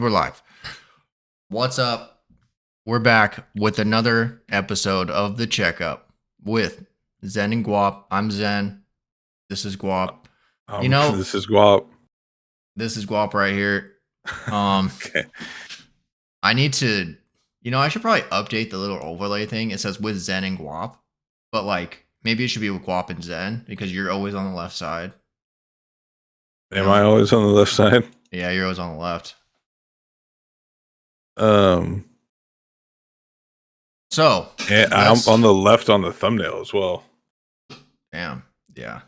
we're live. What's up? We're back with another episode of The Checkup with Zen and Guap. I'm Zen. This is Guap. This is Guap. This is Guap right here. Okay. I need to, I should probably update the little overlay thing. It says with Zen and Guap, but like maybe it should be with Guap and Zen because you're always on the left side. Am I always on the left side? Yeah, you're always on the left. So and I'm on the left on the thumbnail as well. Damn. Yeah.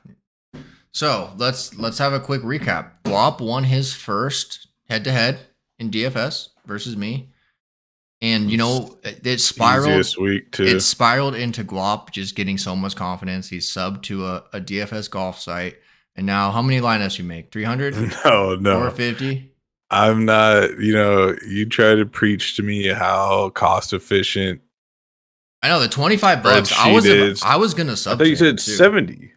So let's have a quick recap. Guap won his first head-to-head in DFS versus me, and it spiraled. Easiest week too. It spiraled into Guap just getting so much confidence. He's subbed to a DFS golf site, and now how many lineups you make? 300? No. 450? I'm not. You try to preach to me how cost efficient. I know the $25. I was gonna sub. I thought you said 70.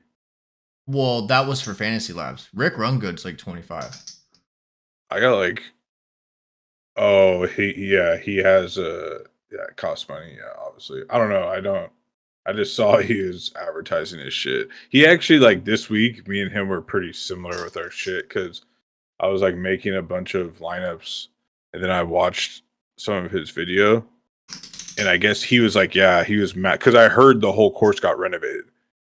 Well, that was for Fantasy Labs. Rick Rungood's like 25. I got he has it costs money. Yeah, obviously. I don't know. I just saw he was advertising his shit. He actually this week, me and him were pretty similar with our shit because I was making a bunch of lineups and then I watched some of his video and I guess he was he was mad because I heard the whole course got renovated.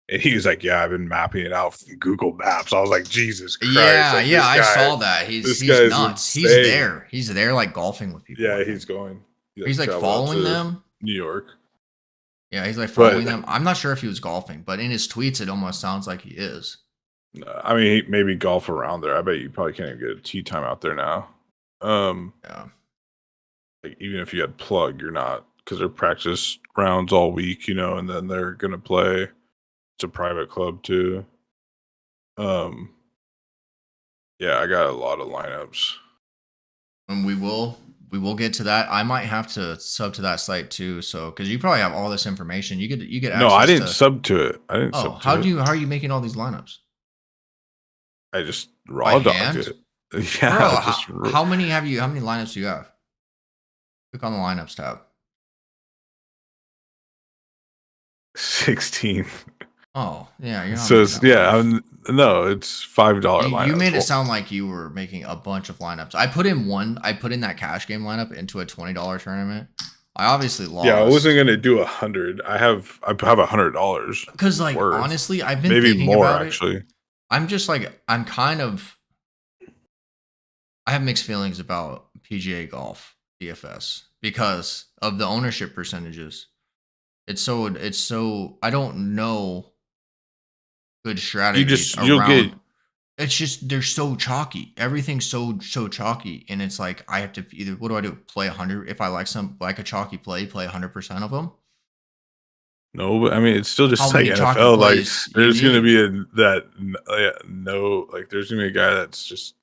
And he was like, "Yeah, I've been mapping it out from Google Maps." I was like, "Jesus Christ!" I saw that. He's nuts. Insane. He's there, golfing with people. Yeah, he's going. He's following them. New York. Yeah, he's following them. I'm not sure if he was golfing, but in his tweets, it almost sounds like he is. I mean, he maybe golf around there. I bet you probably can't even get a tee time out there now. Yeah. Even if you had plug, you're not because they're practice rounds all week, and then they're gonna play. It's a private club too. Yeah, I got a lot of lineups. And we will get to that. I might have to sub to that site too, so because you probably have all this information. You get access. No, I didn't sub to it. I didn't. Oh, how are you making all these lineups? I just raw dogged it. Yeah. Bro, how many lineups do you have? Click on the lineups tab. 16. Oh, yeah. You're not so it's $5 lineups. You made it sound like you were making a bunch of lineups. I put in that cash game lineup into a $20 tournament. I obviously lost. Yeah, I wasn't gonna do 100. I have $100. Because honestly, I've been thinking more about actually. It. I'm just I have mixed feelings about PGA golf DFS because of the ownership percentages. It's so I don't know good strategies around. It's just they're so chalky. Everything's so chalky, and it's I have to either what do I do? Play 100 if I like a chalky play 100% of them. No, but I mean it's still just NFL. There's gonna be there's gonna be a guy that's just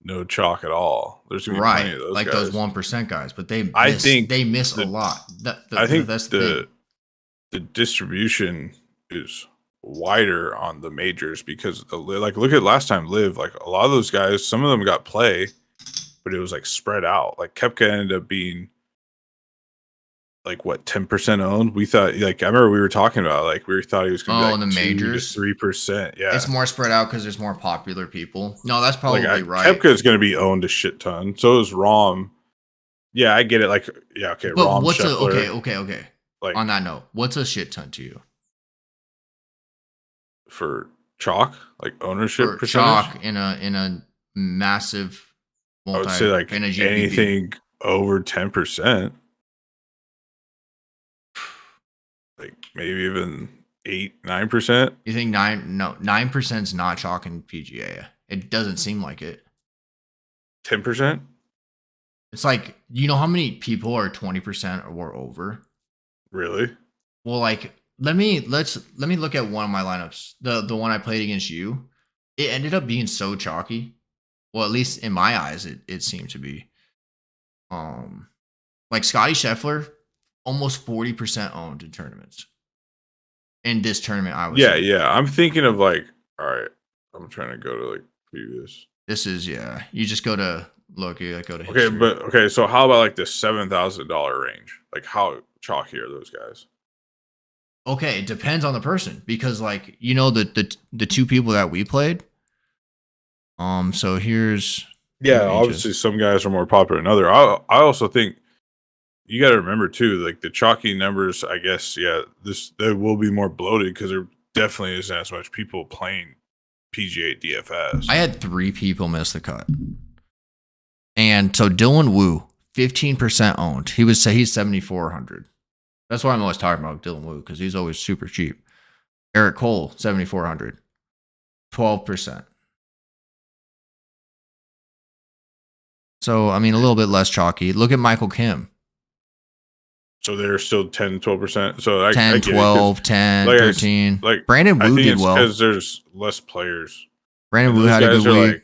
no chalk at all. There's gonna be plenty of those guys. Those 1% guys, but they miss a lot. I think that's the distribution is wider on the majors because look at last time Live, a lot of those guys, some of them got play, but it was spread out. Koepka ended up being 10% owned. We thought I remember we were talking about we thought he was gonna be the majors 3%. Yeah, it's more spread out because there's more popular people. No, that's probably right. Koepka is gonna be owned a shit ton. So is Rom. Yeah, I get it. Okay, but Rom. Okay. On that note, what's a shit ton to you? For chalk, ownership for percentage? Chalk in a massive I would say anything over 10%. Maybe even 8-9%. You think 9% is not chalk in PGA? It doesn't seem like it. 10%? It's how many people are 20% or over? Really? Well, let me look at one of my lineups. The one I played against you. It ended up being so chalky. Well, at least in my eyes, it seemed to be. Scotty Scheffler, almost 40% owned in tournaments. In this tournament, I was. Yeah. I'm thinking of all right. I'm trying to go to previous. This is you just go to look. You like go to Okay, history. but okay, so how about like the $7,000 range? Like how chalky are those guys? Okay, it depends on the person because like the two people that we played. So here's two Yeah, pages. obviously some guys are more popular than other. I also think you got to remember too, like the chalky numbers. I guess yeah, they will be more bloated because there definitely isn't as much people playing PGA I DFS. had 3 people miss the cut, and so Dylan Wu, 15% owned. He's 7,400. That's why I'm always talking about Dylan Wu because he's always super cheap. Eric Cole, 7,400, 12%. So I mean, a little bit less chalky. Look at Michael Kim, So they're still 10, 12%. So I 10, get it because 12, 10, like 13. like Brandon I Wu think did it's well. because there's less players, Brandon and Wu those had a good guys are week. like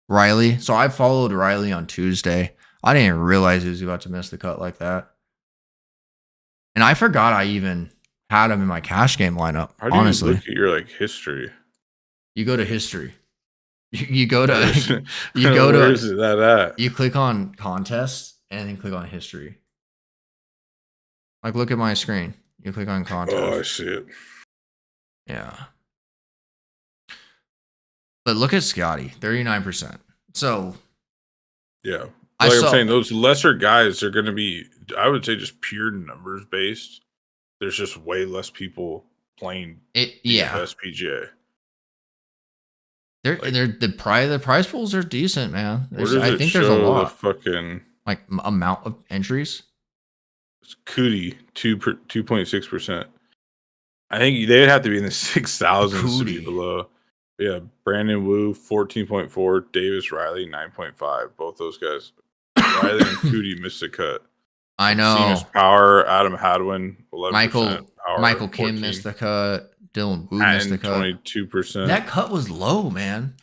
Riley. So I followed Riley on Tuesday. I didn't even realize he was about to miss the cut like that. And I forgot I even had him in my cash game lineup, how do you look honestly. at your like history? You go to history. You go Where's to you go where's to that at? you click on contests and then click on history. Like look at my screen. You click on Oh, I contest. see it. Yeah. But look at Scotty, 39%. So Yeah. I Like I'm saw saying, those lesser guys are going to be, I would say, just pure numbers based. There's just way less people playing it. Yeah. DFS PGA. They're Like, the prize pools are decent, man. where does I it think there's a show the lot. fucking Like amount of entries. Cootie 2.6%? I think they'd have to be in the 6,000s to be Cootie. below. Yeah, Brandon Wu 14.4, Davis Riley 9.5. Both those guys, Riley and Cootie missed a cut. I And Seamus know. Power, Adam Hadwin 11%, Power Michael Kim 14, missed the cut. Dylan Wu missed the Hatton cut. 22%. That cut was low, man.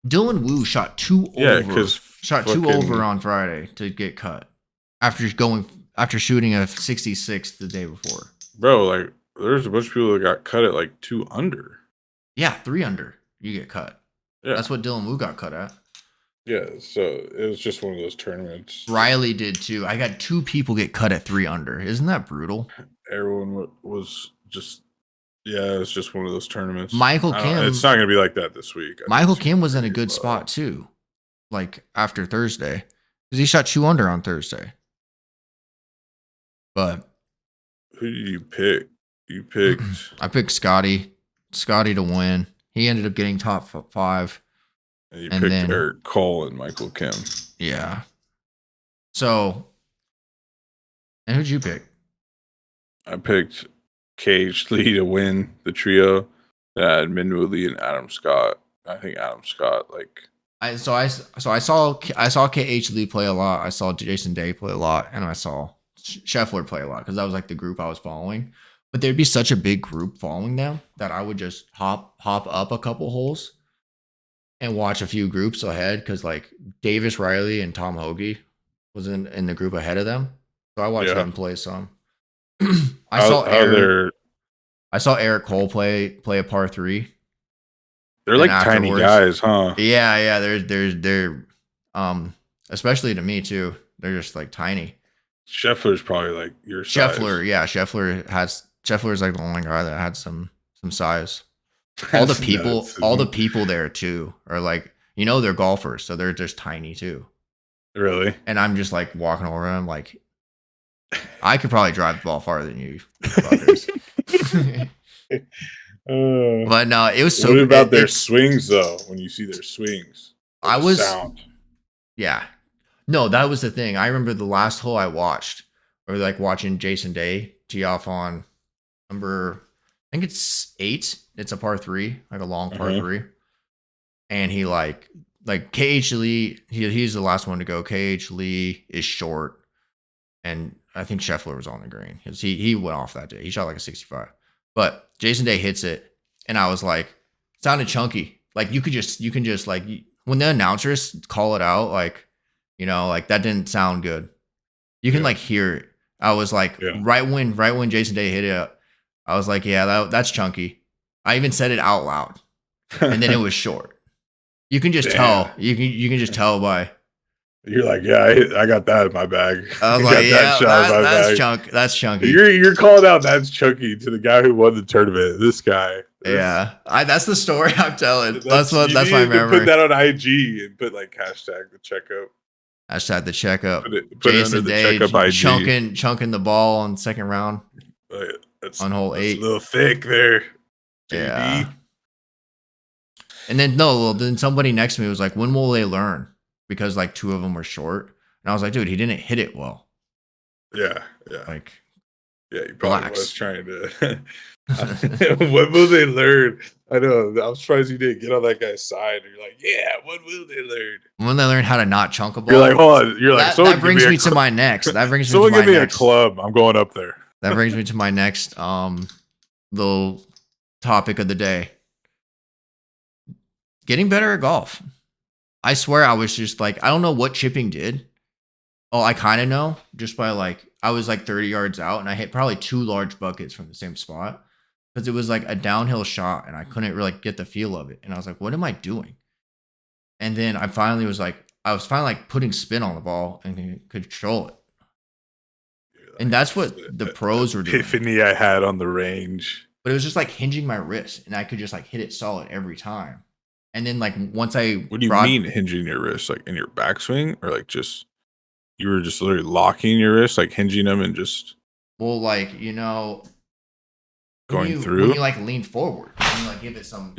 Dylan Wu shot two Yeah, over. because Shot two fucking over on Friday to get cut after shooting a 66 the day before. bro, like there's a bunch of people that got cut at like 2 under. Yeah, 3 under. You get cut. Yeah, That's what Dylan Wu got cut at. yeah. So it was just one of those tournaments. Riley did too. I got 2 people get cut at 3 under. Isn't that brutal? Everyone was just yeah, it's just one of those tournaments. Michael Kim. It's not gonna be like that this week. Michael Kim was in a good spot too. Like after Thursday, because he shot 2 under on Thursday. But who did you pick? You picked. I picked Scotty to win. He ended up getting top 5. And you And picked then- Eric Cole and Michael Kim. Yeah. So, and who'd you pick? I picked Cage Lee to win the trio. That Minwoo Lee and Adam Scott. I think Adam Scott I saw KH Lee play a lot. I saw Jason Day play a lot, and I saw Scheffler play a lot because that was like the group I was following. But there'd be such a big group following them that I would just hop up a couple holes and watch a few groups ahead because like Davis Riley and Tom Hoagie was in the group ahead of them, so I watched them play some. I saw Eric Cole play a par 3. they're like tiny guys, huh? Yeah, they're especially to me too. They're just like tiny. Scheffler's probably like your size. Scheffler's like the only guy that had some size. All the people there too are like, they're golfers, so they're just tiny too. Really? And I'm just like walking over them like I could probably drive the ball farther than you fuckers. But no, it was so. What about their swings though? When you see their swings, sound. Yeah, no, that was the thing. I remember the last hole I watched, or like watching Jason Day tee off on number, I think it's 8. It's a par 3, like a long par 3, and he like KH Lee. He's the last one to go. KH Lee is short, and I think Scheffler was on the green because he went off that day. He shot like a 65. But Jason Day hits it, and I was like, it sounded chunky. Like you can just like when the announcers call it out, like like that didn't sound good. You can like hear it. I was like, right when Jason Day hit it, I was like, yeah, that's chunky. I even said it out loud, and then it was short. You can just tell. You can just tell by You're like, yeah, I got that in my bag. I was I like, got that yeah, shot in my that's bag. chunk. That's chunky. You're calling out that's chunky to the guy who won the tournament. This guy. Yeah, that's the story I'm telling. That's you That's my needed to put memory. that on IG and put like hashtag the checkup. Hashtag the checkup. Put it under Jason the Day checkup IG. chunking the ball on second round That's on hole a 8. little thick there, Yeah. JD. And then no, well, then somebody next to me was like, "When will they learn?" Because like 2 of them were short, and I was like, "Dude, he didn't hit it well. Yeah, yeah, Like, yeah. He probably was relax." trying to. What will they learn? I know. I'm surprised you didn't get on that guy's side. You're like, yeah. What will they learn? When they learn how to not chunk a You're like, ball, hold on. You're like, that someone give me brings a me to my next. That brings me to someone my give me a next. club. I'm going up there. That brings me to my next little topic of the day. Getting better at golf. I swear I was just like, I don't know what chipping did. Oh, I kind of know just by like, I was like 30 yards out and I hit probably 2 large buckets from the same spot because it was like a downhill shot and I couldn't really get the feel of it. And I was like, what am I doing? And then I was finally like putting spin on the ball and could control it. And that's what the pros were doing. Epiphany I had on the range. But it was just like hinging my wrist and I could just like hit it solid every time. And then like once I What do you mean hinging your wrist? Like in your backswing, or like just you were just literally locking your wrist, like hinging them and just like, going when through? you like lean forward and you like give it some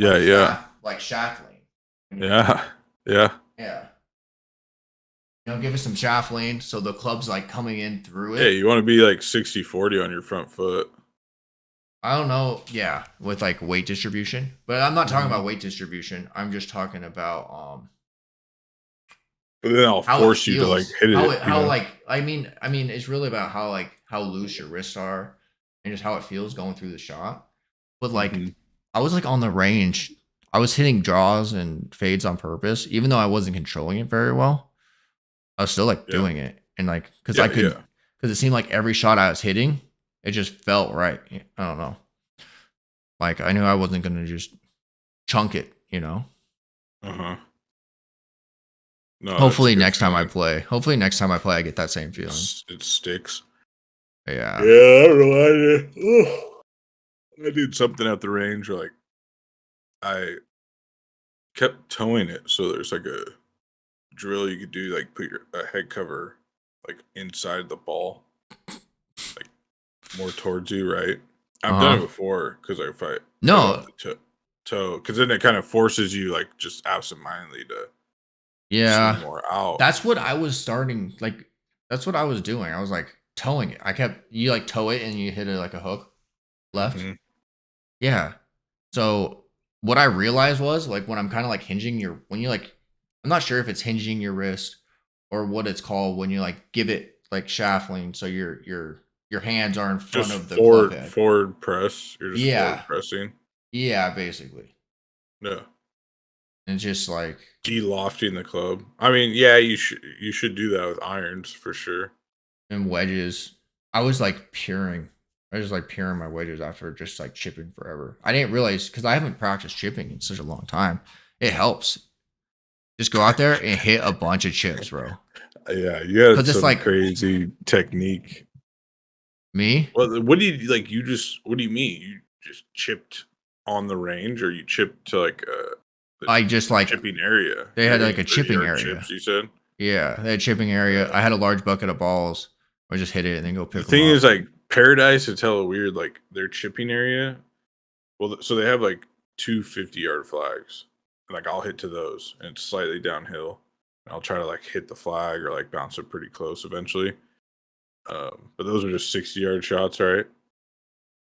shaft lean. Yeah. Yeah. Yeah. Give it some shaft lean so the club's like coming in through it. Yeah, you want to be like 60-40 on your front foot. I don't know, yeah, with like weight distribution. But I'm not talking about weight distribution. I'm just talking about but then I'll force you to like hit it. I mean it's really about how loose your wrists are and just how it feels going through the shot. But like I was like on the range, I was hitting draws and fades on purpose, even though I wasn't controlling it very well. I was still like doing it, and like because it seemed like every shot I was hitting, it just felt right. I don't know. Like I knew I wasn't gonna just chunk it, No, hopefully next time I play, I get that same feeling. It sticks. Yeah. Yeah, I don't know. I did something at the range where like I kept towing it, so there's like a drill you could do, like put a head cover like inside the ball, like more towards you, right? I've done it before because if I toe, because then it kind of forces you like just absentmindedly to swing more out. That's what I was starting. Like that's what I was doing. I was like towing it. You like tow it and you hit it like a hook left. Yeah. So what I realized was like when I'm kind of like hinging I'm not sure if it's hinging your wrist or what it's called when you like give it like shaft lean, so your hands are in front of the club head. Forward press. You're just forward pressing. Yeah, basically. Yeah. And just like de-lofting the club. I mean, yeah, you should do that with irons for sure. And wedges. I was like puring my wedges after just like chipping forever. I didn't realize because I haven't practiced chipping in such a long time. It helps. Just go out there and hit a bunch of chips, bro. Yeah, you had some like crazy technique. Me? Well, what do you like? What do you mean? You just chipped on the range, or you chipped to like I just like chipping area? They had like a chipping area. Chips, you said? Yeah, they had chipping area. I had a large bucket of balls. I just hit it and then go pick them up. The thing is, like Paradise, it's hella weird. Like their chipping area. Well, so they have like 2 50-yard flags. Like I'll hit to those, and it's slightly downhill. I'll try to like hit the flag or like bounce it pretty close eventually. But those are just 60-yard shots, right?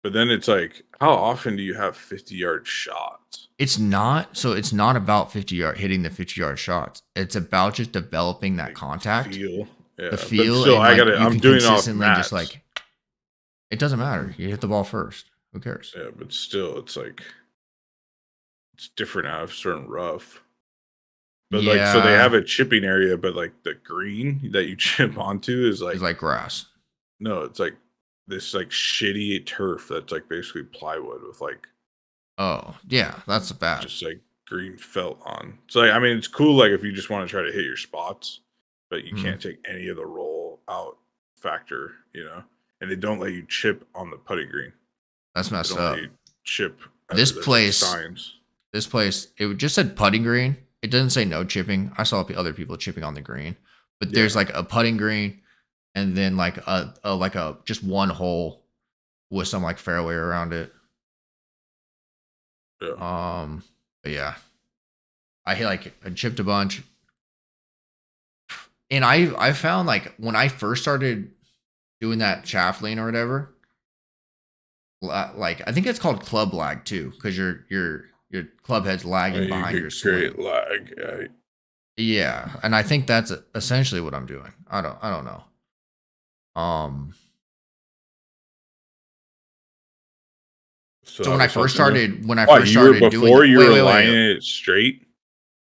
But then it's like, how often do you have 50-yard shots? It's not about 50-yard hitting the 50-yard shots. It's about just developing that like contact, feel. Yeah, the feel. Still, and like, I'm doing consistently just like it doesn't matter. You hit the ball first. Who cares? Yeah, but still, it's like it's different out of certain rough. But like, so they have a chipping area, but like the green that you chip onto is like grass. No, it's like this like shitty turf that's like basically plywood with like. Oh yeah, that's bad. Just like green felt on. So like, I mean, it's cool. Like if you just want to try to hit your spots, but you Mhm. can't take any of the roll out factor, and they don't let you chip on the putting green. That's They messed don't let up. you chip. This There's like place, signs. this place, it just said putting green. It doesn't say no chipping. I saw other people chipping on the green, but there's Yeah, like a putting green, and then like a just one hole with some like fairway around it. yeah. But yeah, I chipped a bunch, and I found like when I first started doing that shaft lean or whatever, like I think it's called club lag too, because your club head's lagging You behind your could create swing. lag. Yeah. Yeah, and I think that's essentially what I'm doing. I don't know. Um, So so that was helping you. when I Why first you were started doing before it, you wait, were wait, lining wait. it straight?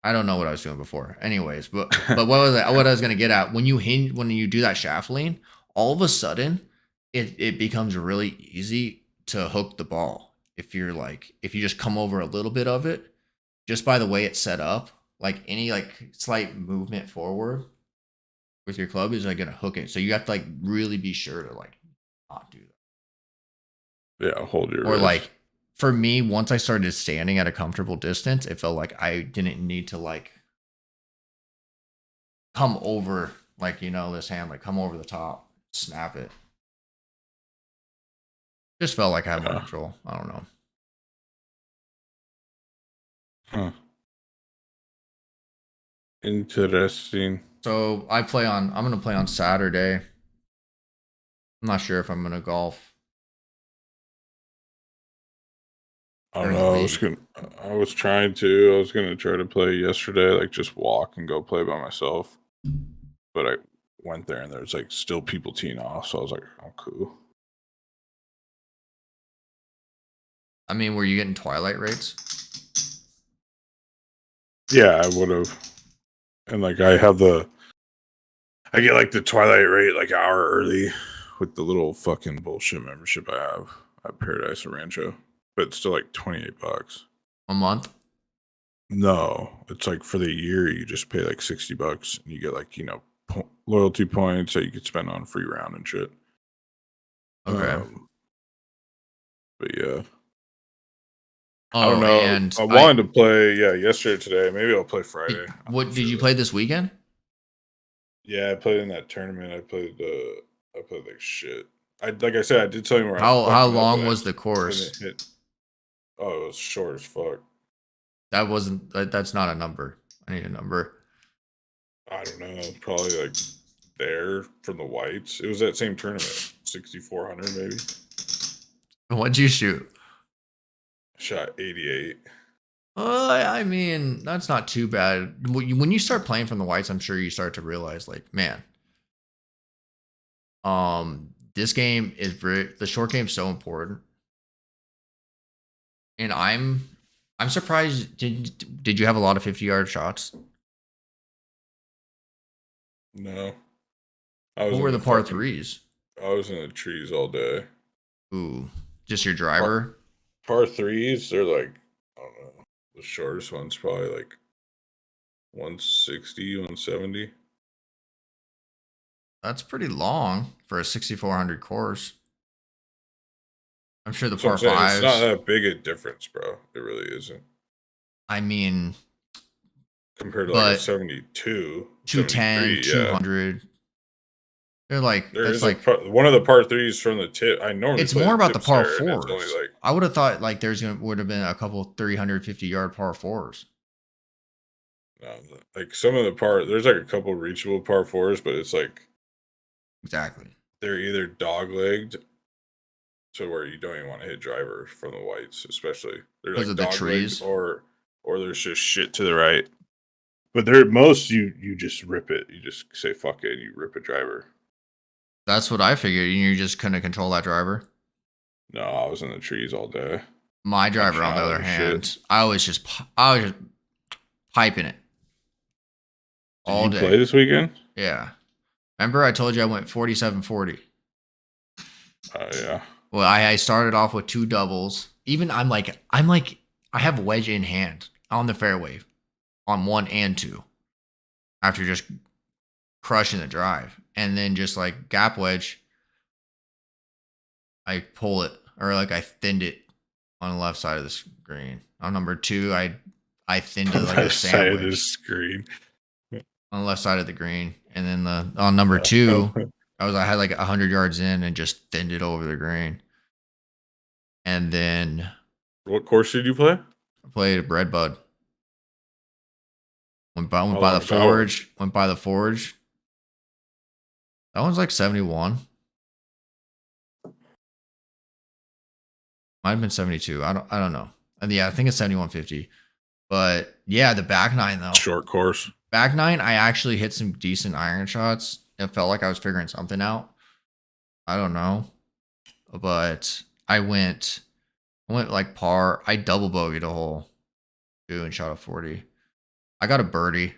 I don't know what I was doing before. Anyways, but what I was gonna get at, when you do that shaft lean, all of a sudden it becomes really easy to hook the ball if you just come over a little bit of it, just by the way it's set up, like any like slight movement forward with your club is like gonna hook it. So you have to like really be sure to like not do that. Yeah, hold your Or wrist. like for me, once I started standing at a comfortable distance, it felt like I didn't need to like come over like this hand, like come over the top, snap it. Just felt like I had more Yeah. control. I don't know. Huh. Interesting. So I'm gonna play on Saturday. I'm not sure if I'm gonna golf I don't during the know. league. I was trying to. I was gonna try to play yesterday, like just walk and go play by myself. But I went there and there's like still people teeing off, so I was like, "Oh, cool." I mean, were you getting twilight rates? Yeah, I would have. And like I get like the twilight rate like an hour early with the little fucking bullshit membership I have at Paradise Rancho, but it's still like $28. A month? No, it's like for the year you just pay like $60 and you get like loyalty points that you could spend on free round and shit. Okay. Um, but yeah, I don't Oh, know. and I wanted to play yesterday today. Maybe I'll play Friday. I'm what not did sure you though. play this weekend? Yeah, I played in that tournament. I played like shit. Like I said, I did tell you where I How fucked up, and long I was just the course? couldn't hit. Oh, it was short as fuck. That's not a number. I need a number. I don't know. Probably like there from the whites. It was that same tournament, 6,400 maybe. What'd you shoot? Shot 88. I mean, that's not too bad. When you start playing from the whites, I'm sure you start to realize, like, man, this game is the short game's so important, and I'm surprised. Did you have a lot of 50-yard shots? No, I was What in were the the par fucking. threes? I was in the trees all day. Ooh, just your Par, driver. par threes, they're like I don't know. The shortest one's probably like 160, 170. That's pretty long for a 6,400 course. I'm sure the So I'm par saying it's not fives. that big a difference, bro. It really isn't. I mean, Compared to like a but 72, 210, 73, yeah. 200. They're like There that's is a like one of the par threes from the tip. I normally it's play more the about the tips par there, and it's only fours. like I would have thought like would have been a couple 350-yard par fours. like some of the par. There's like a couple reachable par fours, but it's like Exactly. they're either dog legged to where you don't even want to hit driver from the whites, especially they're Because like of the dog legged trees. or there's just shit to the right. But they're most you just rip it. You just say fuck it. And you rip a driver. That's what I figured. You just couldn't control that driver. No, I was in the trees all day. My I driver, on the shot other other shit. hand, I was just piping it Did all you play day. this weekend? Yeah. Remember I told you I went 47-40. Oh yeah. Well, I started off with two doubles. Even I have wedge in hand on the fairway on one and two after just crushing the drive. And then just like gap wedge, I pull it or like I thinned it on the left side of the screen. On number 2, I thinned it On like a the side of the sandwich screen. on the left side of the green. And then on number 2, I had like 100 yards in and just thinned it over the green. And then What course did you play? I played Redbud. Went by How the long is that one? forge. Went by the forge. That one's like 71. Might have been 72. I don't know. And yeah, I think it's 7150. But yeah, the back nine though. Short course. Back nine, I actually hit some decent iron shots. It felt like I was figuring something out. I don't know. But I went like par. I double bogeyed a hole too and shot a 40. I got a birdie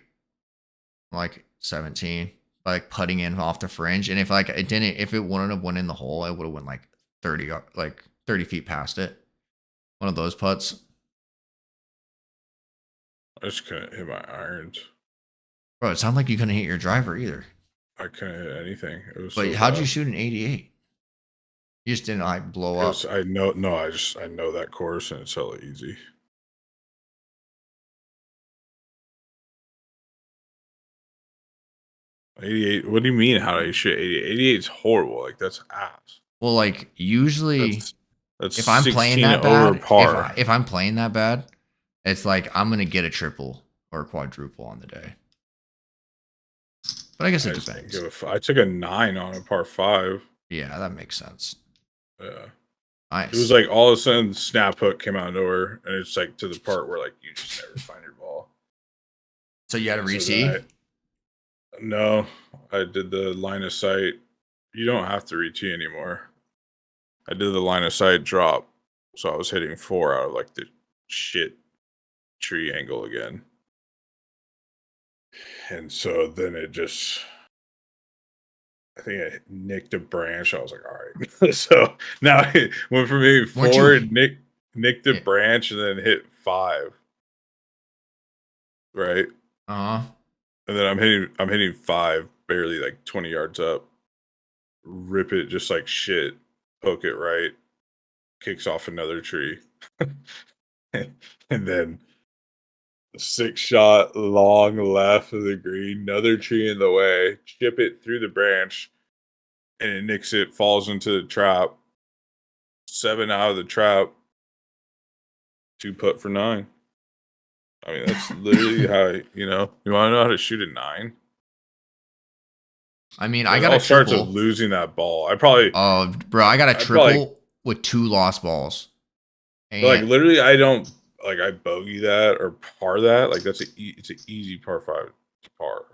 like 17 by like putting in off the fringe. And if it wouldn't have went in the hole, I would have went like 30 feet past it. One of those putts. I just couldn't hit my irons. Bro, it sounded like you couldn't hit your driver either. I couldn't hit anything. It was. But so how'd bad. you shoot an 88? You just didn't like blow up. I know that course and it's hella easy. $88. What do you mean? How do you shoot 88? 88 is horrible. Like that's ass. Well, like usually, That's if I'm playing 16 that over bad, par. if I'm playing that bad, it's like I'm gonna get a triple or a quadruple on the day. But I guess it depends. I took a 9 on a par 5. Yeah, that makes sense. Yeah. Nice. It was like all of a sudden snap hook came out of nowhere, and it's like to the part where like you just never find your ball. So you had a So re-tee? No, I did the line of sight. You don't have to re-tee anymore. I did the line of sight drop, so I was hitting 4 out of like the shit tree angle again. And so then it just, I think I nicked a branch. I was like, all right. So now it went from hitting 4 and nicked the branch and then hit 5. Right? Uh-huh. And then I'm hitting 5, barely like 20 yards up. Rip it just like shit. Poke it right. Kicks off another tree. And then 6-shot long left of the green, another tree in the way, chip it through the branch, and it nicks it, falls into the trap. 7 out of the trap, 2 putt for 9. I mean, that's literally how, you want to know how to shoot a 9? I mean, I got a triple. Starts with losing that ball. I got a triple with 2 lost balls. And like literally, I don't I bogey that or par that. Like it's an easy par 5 par.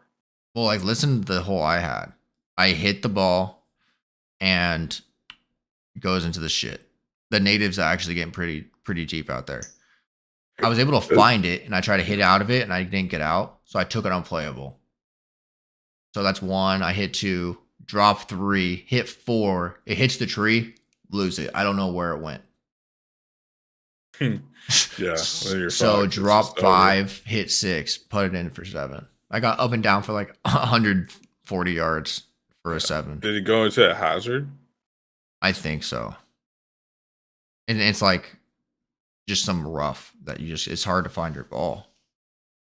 Well, like listen to the hole I had. I hit the ball and it goes into the shit. The natives are actually getting pretty deep out there. I was able to find it and I tried to hit out of it and I didn't get out, so I took it unplayable. So that's 1. I hit 2, drop 3, hit 4. It hits the tree, lose it. I don't know where it went. Yeah. So drop 5, hit 6, put it in for 7. I got up and down for like 140 yards for a 7. Did it go into a hazard? I think so. And it's like just some rough that it's hard to find your ball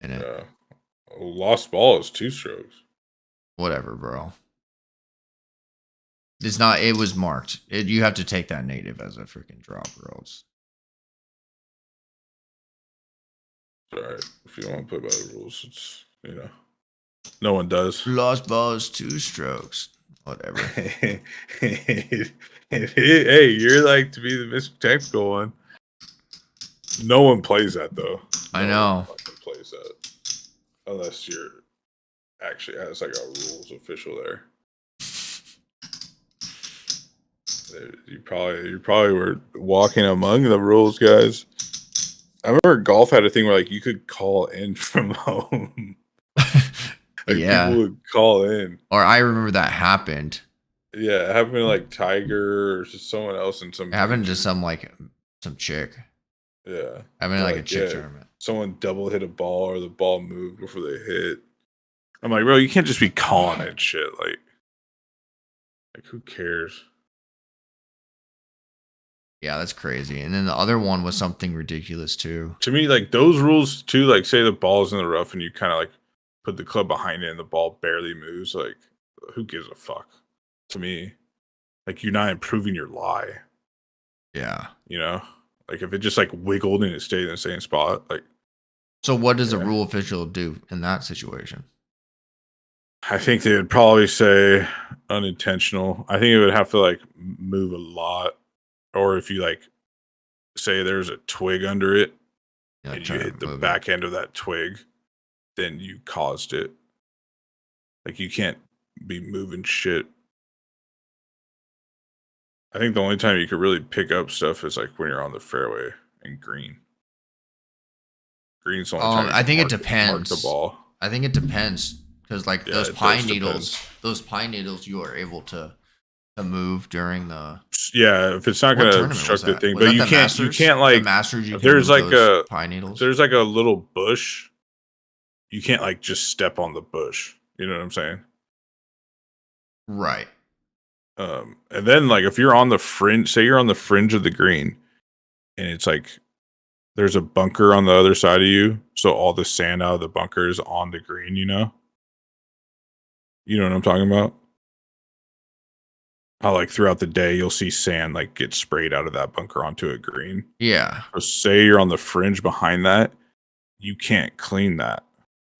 in it. Yeah. Lost ball is 2 strokes. Whatever, bro. It's not. It was marked. You have to take that native as a freaking drop, bro. All right. If you want to play by the rules, it's no one does. Lost balls, 2 strokes. Whatever. Hey, you're like to be the Mr. Technical one. No one plays that though. I know. No one plays that unless you're actually has like a rules official there. You probably were walking among the rules guys. I remember golf had a thing where like you could call in from home. Yeah, people would call in. Or I remember that happened. Yeah, it happened to like Tiger or just someone else in some. It happened to some chick. Yeah, happened to like a chick tournament. Someone double hit a ball or the ball moved before they hit. I'm like, bro, you can't just be calling it shit. Like who cares? Yeah, that's crazy. And then the other one was something ridiculous too. To me, like those rules too, like say the ball's in the rough and you kind of like put the club behind it and the ball barely moves, like who gives a fuck? To me, like you're not improving your lie, Yeah. you know? Like if it just like wiggled and it stayed in the same spot, like So what does a yeah. rule official do in that situation? I think they would probably say unintentional. I think it would have to like move a lot, or if you like say there's a twig under it You know, and you try to hit the move it. back end of that twig, then you caused it. Like you can't be moving shit. I think the only time you could really pick up stuff is like when you're on the fairway and green. Green's the only time you I can think it mark the depends. ball. I think it depends because like Yeah, it does depend. those pine needles, you are able to move during the. Yeah, if it's not What gonna tournament was obstruct the that? thing, Was but that you the can't Masters? The like Masters, you if can there's move like those a pine needles. little bush, you can't like just step on the bush. You know what I'm saying? Right. And then like if you're on the fringe, say you're on the fringe of the green, and it's like there's a bunker on the other side of you, so all the sand out of the bunker is on the green. You know what I'm talking about? How like throughout the day you'll see sand like get sprayed out of that bunker onto a green. Yeah. So say you're on the fringe behind that, you can't clean that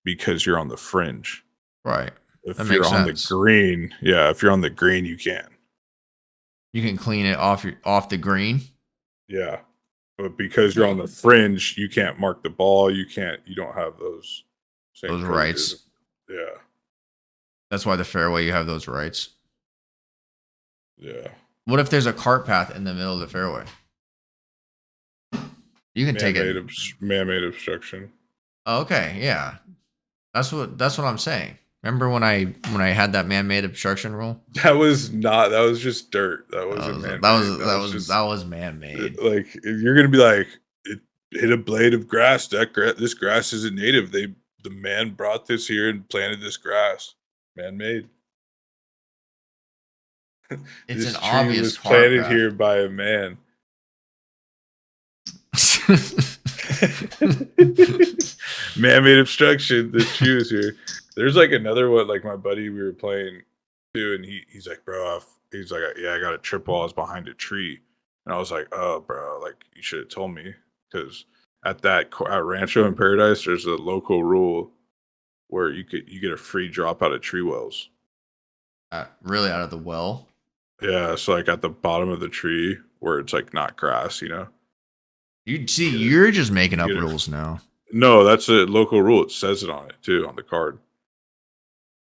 because you're on the fringe. Right. That If you're makes on the sense. green, yeah, if you're on the green, you can. You can clean it off the green. Yeah. But because you're on the fringe, you can't mark the ball. You don't have those same Those privileges. rights. Yeah. That's why the fairway you have those rights. Yeah. What if there's a cart path in the middle of the fairway? You can take it. Man-made obstruction. Okay, yeah. That's what I'm saying. Remember when I had that man-made obstruction rule? That was just dirt. That wasn't man-made. That was man-made. Like you're gonna be like it hit a blade of grass. This grass isn't native. The man brought this here and planted this grass. Man-made. It's an This tree obvious was cart planted path. here by a man. Man-made obstruction. This tree was here. There's like another one. Like my buddy, we were playing too, and he's like, bro, he's like, yeah, I got a trip while I was behind a tree, and I was like, oh, bro, like you should have told me because at Rancho in Paradise, there's a local rule where you get a free drop out of tree wells. Really out of the well. Yeah, so like at the bottom of the tree where it's like not grass, You see, you're just making you up get a rules now. No, that's a local rule. It says it on it too, on the card.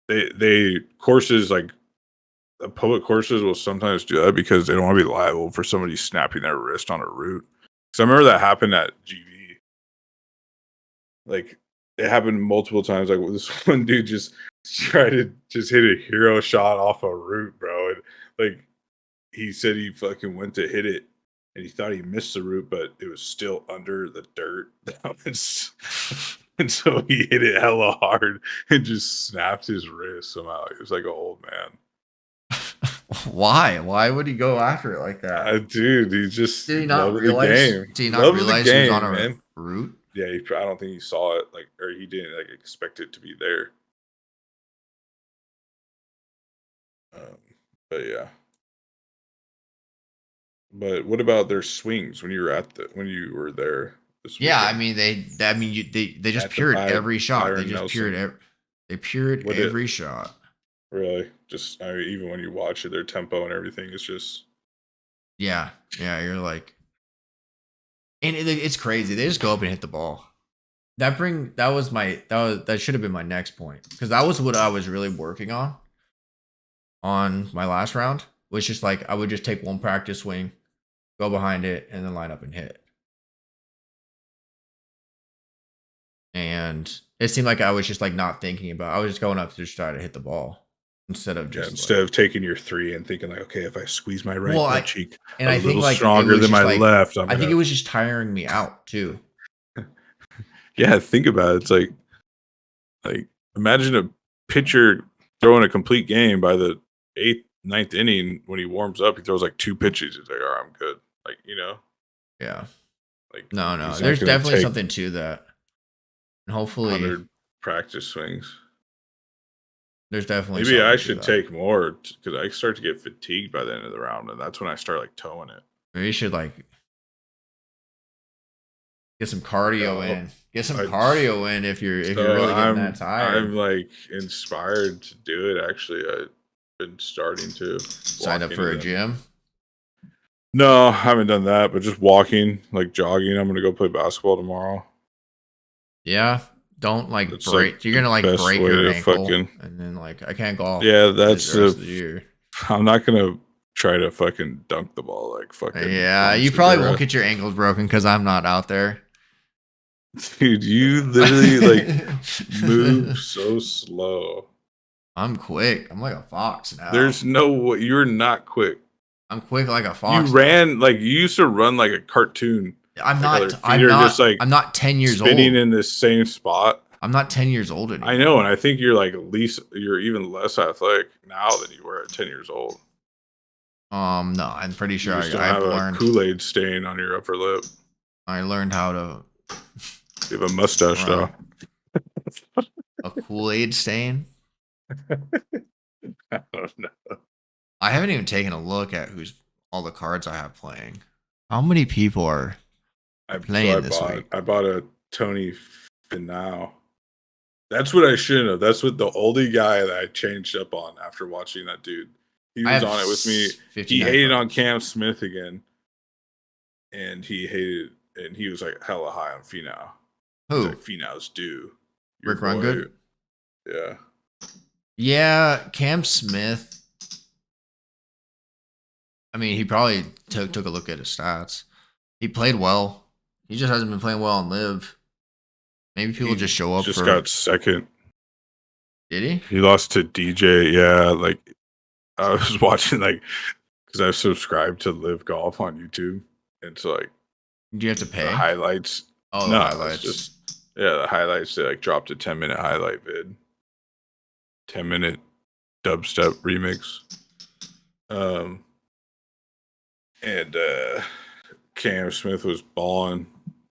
They courses like public courses will sometimes do that because they don't want to be liable for somebody snapping their wrist on a route. Because I remember that happened at GV. Like it happened multiple times. Like this one dude just tried to just hit a hero shot off a route, bro. And like he said he fucking went to hit it and he thought he missed the route, but it was still under the dirt. And so he hit it hella hard and just snapped his wrist somehow. He was like an old man. Why? Why would he go after it like that? Dude, he just Did he not loved realize? the game. Did he not realize he was on a man. route? Yeah, I don't think he saw it, like, or he didn't like expect it to be there. But yeah. But what about their swings when you were there? Yeah, I mean they just At the pured every shot. Byron They just Nelson. pured every shot. Really, just even when you watch it, their tempo and everything is just Yeah. You're like, and it's crazy. They just go up and hit the ball. That should have been my next point because that was what I was really working on my last round. Was just like I would just take one practice swing, go behind it, and then line up and hit. And it seemed like I was just like not thinking about. I was just going up to just try to hit the ball instead of taking your three and thinking like, okay, if I squeeze my right butt cheek and a I little think like stronger than my left, I think it was just tiring me out too. Yeah, think about it. It's like imagine a pitcher throwing a complete game by the 8th, 9th inning. When he warms up, he throws like 2 pitches. He's like, all right, I'm good. Like, Yeah. like No. he's not There's going to definitely take something to that. And hopefully 100 practice swings. there's definitely Maybe I something to should that. take more because I start to get fatigued by the end of the round, and that's when I start like towing it. Maybe you should like get some cardio No, in. Get some cardio in if you're so really getting that tired. I'm like inspired to do it. Actually, I've been starting to Sign up for a gym. No, I haven't done that, but just walking, like jogging. I'm gonna go play basketball tomorrow. Yeah. Don't like It's break. like You're the gonna like best break way your to ankle, fucking. and then like I can't golf. Yeah, that's the rest of the year. I'm not gonna try to fucking dunk the ball like fucking. Yeah, you Honestly, probably won't get your ankles broken because I'm not out there. Dude, you literally like move so slow. I'm quick. I'm like a fox now. There's no way you're not quick. I'm quick like a fox. You ran like you used to run like a cartoon. I'm like not. I'm not. just, like, I'm not 10 years spinning old. in this same spot. I'm not 10 years old anymore. I know, and I think you're like you're even less athletic now than you were at 10 years old. No, I'm pretty sure You just don't I've have learned. a Kool-Aid stain on your upper lip. I learned how to. You have a mustache though. A Kool-Aid stain. I don't know. I haven't even taken a look at who's all the cards I have playing. How many people are playing this week? I bought a Tony Finau. That's what I shouldn't have. That's what the oldie guy that I changed up on after watching that dude. He was on it with me. He hated on Cam Smith again. And he was like hella high on Finau. Who? Like, Finau's due. Rick Rungood? Yeah. Yeah, Cam Smith. I mean, he probably took a look at his stats. He played well. He just hasn't been playing well on Live. Maybe people just show up. Just got second. Did he? He lost to DJ. Yeah, like I was watching because I've subscribed to Live Golf on YouTube, and so like, do you have to pay the highlights? Oh, no, the highlights. The highlights. They like dropped a 10-minute highlight vid, 10-minute dubstep remix. And Cam Smith was balling.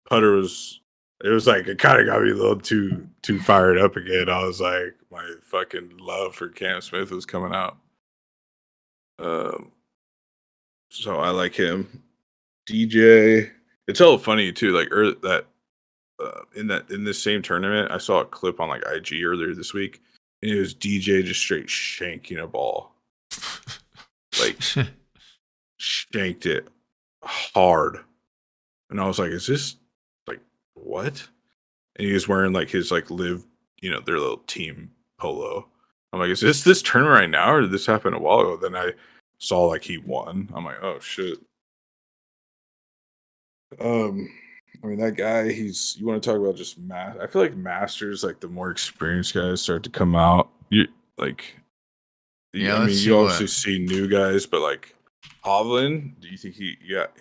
Putter was. It was like it kind of got me a little too fired up again. I was like, my fucking love for Cam Smith was coming out. So I like him. DJ. It's all funny too. Like in this same tournament, I saw a clip on like IG earlier this week, and it was DJ just straight shanking a ball, like shanked it hard, and I was like, "Is this like what?" And he was wearing like his like Live, their little team polo. I'm like, "Is this tournament right now, or did this happen a while ago?" Then I saw like he won. I'm like, "Oh shit." I mean, that guy, you want to talk about just I feel like Masters, like the more experienced guys start to come out. You obviously see new guys, but like Hovland, do you think he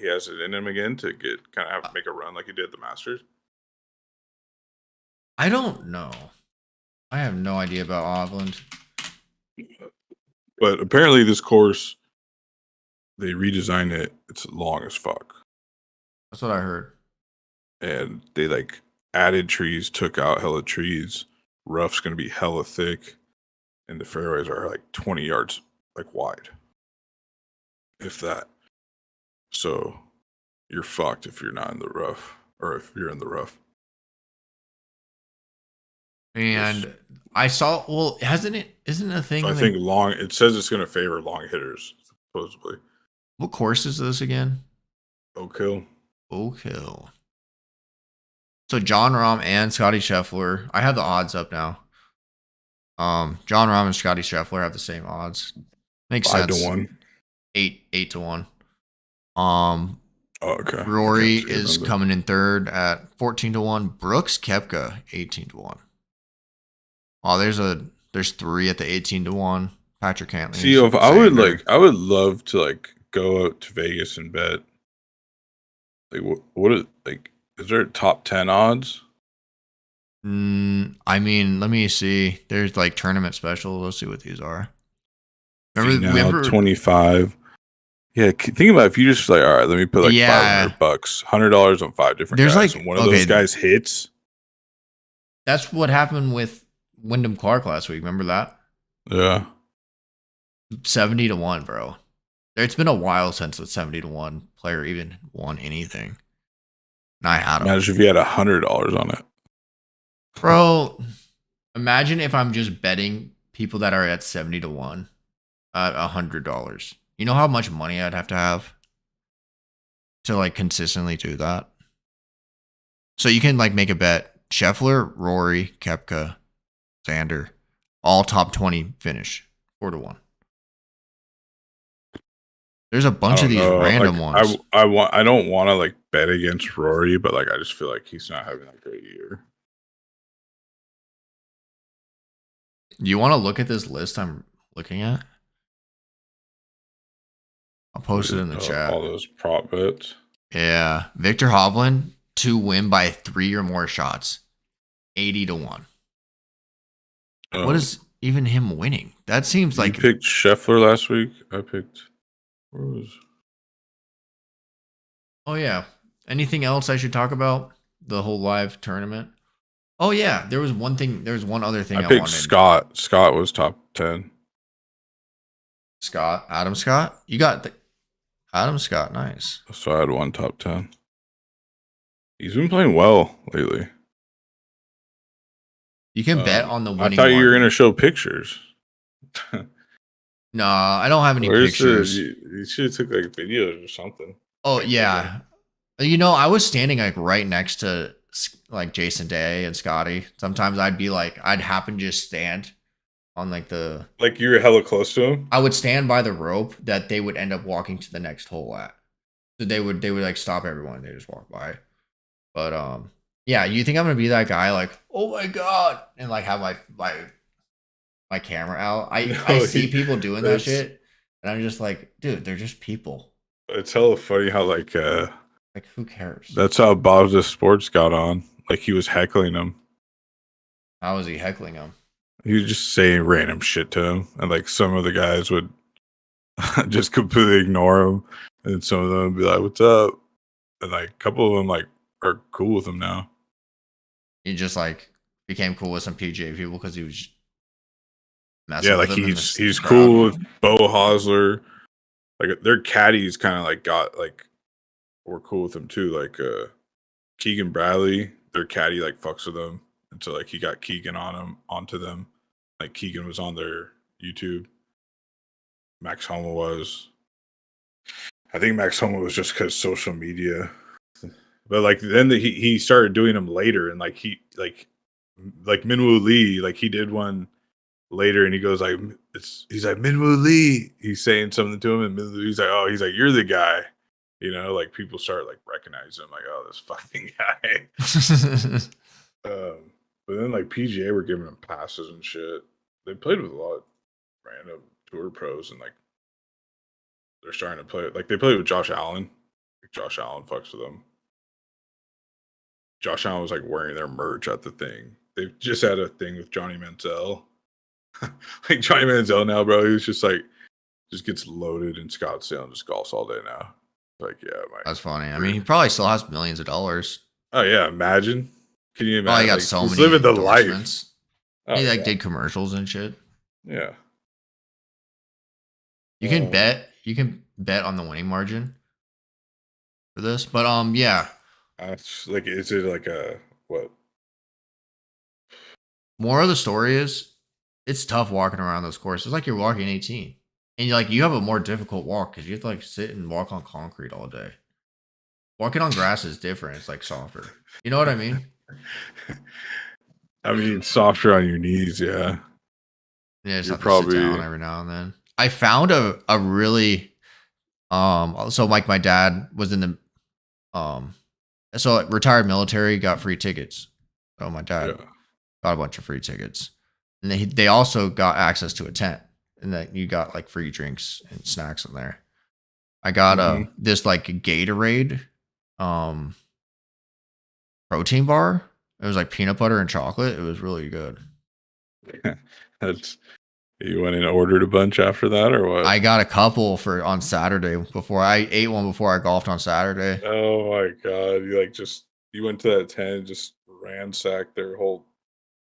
has it in him again to get kind of make a run like he did at the Masters? I don't know. I have no idea about Hovland. But apparently this course, they redesigned it. It's long as fuck. That's what I heard. And they like added trees, took out hella trees. Rough's gonna be hella thick, and the fairways are like 20 yards like wide, if that. So you're fucked if you're not in the rough, or if you're in the rough. And I saw. Well, isn't it a thing? So I think long. It says it's gonna favor long hitters, supposedly. What course is this again? Oak Hill. Oak Hill. So John Rahm and Scotty Scheffler. I have the odds up now. John Rahm and Scotty Scheffler have the same odds. Makes 5 sense. to 1. 8 to 1. Okay. Rory is coming in third at 14 to 1. Brooks Koepka 18 to 1. Oh, there's 3 at the 18 to 1. Patrick Cantley. See, if I would love to like go out to Vegas and bet. Like what is there top 10 odds? I mean, let me see. There's like tournament specials. Let's see what these are. Fee Remember, now 25. Yeah, think about if you just like, all right, let me put like yeah. $500, $100 on 5 different There's guys, like, and one of those okay, guys hits. that's what happened with Wyndham Clark last week. Remember that? Yeah, 70 to 1, bro. It's been a while since a 70 to 1 player even won anything. And I had him. imagine if you had $100 on it. Bro, imagine if I'm just betting people that are at 70 to 1 at $100. You know how much money I'd have to like consistently do that? So you can like make a bet. Scheffler, Rory, Koepka, Xander, all top 20 finish 4 to 1. There's a I bunch of don't these know. Like random ones. I don't want to like bet against Rory, but like I just feel like he's not having a great year. You want to look at this list I'm looking at? I'll post it in the All chat. those prop bets. Yeah. Victor Hovland to win by 3 or more shots. 80 to 1. What is even him winning? That seems like you picked Scheffler last week. I picked. Where was? Oh yeah. Anything else I should talk about? The whole live tournament. Oh yeah, there was one thing. There was one other thing I I picked wanted. Scott. Scott was top 10. Scott, Adam Scott. You got the Adam Scott. Nice. So I had one top 10. He's been playing well lately. You can bet on the I winning thought you were margin. gonna show pictures. No, I don't have any Where's pictures. you should have took like videos or something. Oh yeah. You know, I was standing like right next to like Jason Day and Scotty. Sometimes I'd be like, I'd happen to just stand on like the. Like you were hella close to him. I would stand by the rope that they would end up walking to the next hole at. So they would like stop everyone. They just walk by. But yeah, you think I'm gonna be that guy like, oh my god, and like have my camera out? I No, see people doing that that's shit, and I'm just like, dude, they're just people. it's hella funny how like Like, who cares? that's how Bob's the Sports got on. Like he was heckling him. How is he heckling them? He was just saying random shit to him, and like some of the guys would just completely ignore him, and some of them would be like, "What's up?" And like a couple of them like are cool with him now. He just like became cool with some PGA people because he was messing Yeah, with like them in he's crowd. cool with Bo Hosler. Like their caddies kind of like got like were cool with him too. Like Keegan Bradley, their caddy like fucks with them, and so like he got Keegan onto them. Like Keegan was on their YouTube. Max Homa was. I think Max Homa was just because social media. But like then he started doing them later, and like he like Minwoo Lee, like he did one later, and he goes like he's like Minwoo Lee. He's saying something to him, and Minwoo Lee's like, oh, he's like, you're the guy. You know, like people start like recognizing him, like, oh, this fucking guy. But then like PGA were giving him passes and shit. They played with a lot of random tour pros, and like they're starting to play. Like they played with Josh Allen. Like, Josh Allen fucks with them. Josh Allen was like wearing their merch at the thing. They just had a thing with Johnny Manziel. Like Johnny Manziel now, bro. He was just like just gets loaded in Scottsdale and just golfs all day now. Like, yeah, That's funny. I mean, he probably still has millions of dollars. Oh yeah, imagine. Can you Probably imagine? got Like, so he's many living the life. endorsements. Oh, He like yeah. did commercials and shit. Yeah. You can bet. You can bet on the winning margin for this, but yeah. It's like, is it like a what? More of the story is, it's tough walking around those courses. It's like you're walking 18, and you have a more difficult walk because you have to like sit and walk on concrete all day. Walking on grass is different. It's like softer. You know what I mean? I mean, softer on your knees, yeah. Yeah, just You're have probably to sit down every now and then. I found a really so like my dad was in the so retired military, got free tickets. So my dad got a bunch of free tickets, and they also got access to a tent, and that you got like free drinks and snacks in there. I got this like Gatorade protein bar. It was like peanut butter and chocolate. It was really good. That's you went and ordered a bunch after that or what? I got a couple for on Saturday before I ate one before I golfed on Saturday. Oh my god, you like just you went to that tent and just ransacked their whole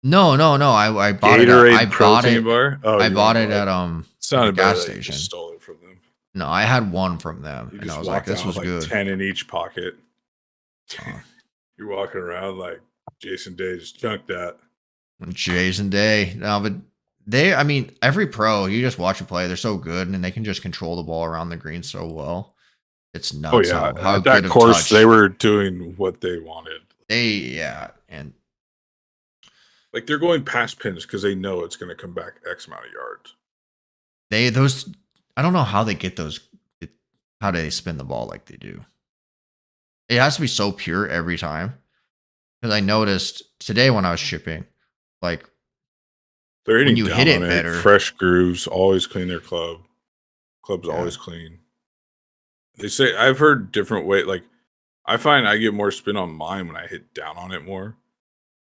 No, no, no. I bought it at Gatorade protein bar? Oh, I you went bought and it bought at it. like a Sounded better gas that you just station. stole it from them. No, I had one from them, You and I just was like, walked "This around with was like good." 10 in each pocket. Uh, You're walking around like Jason Day just chunked that. Jason Day. No, but I mean, every pro, you just watch them play. They're so good, and they can just control the ball around the green so well. It's Oh nuts yeah, how at good that of course they touch were doing what they wanted. yeah, and Like they're going past pins because they know it's going to come back X amount of yards. those. I don't know how they get those. How do they spin the ball like they do? It has to be so pure every time. Because I noticed today when I was shipping, like They're when hitting you hit down on it it, better, fresh grooves, always clean their club. Club's yeah. always clean. They say I've heard different way. Like I find I get more spin on mine when I hit down on it more.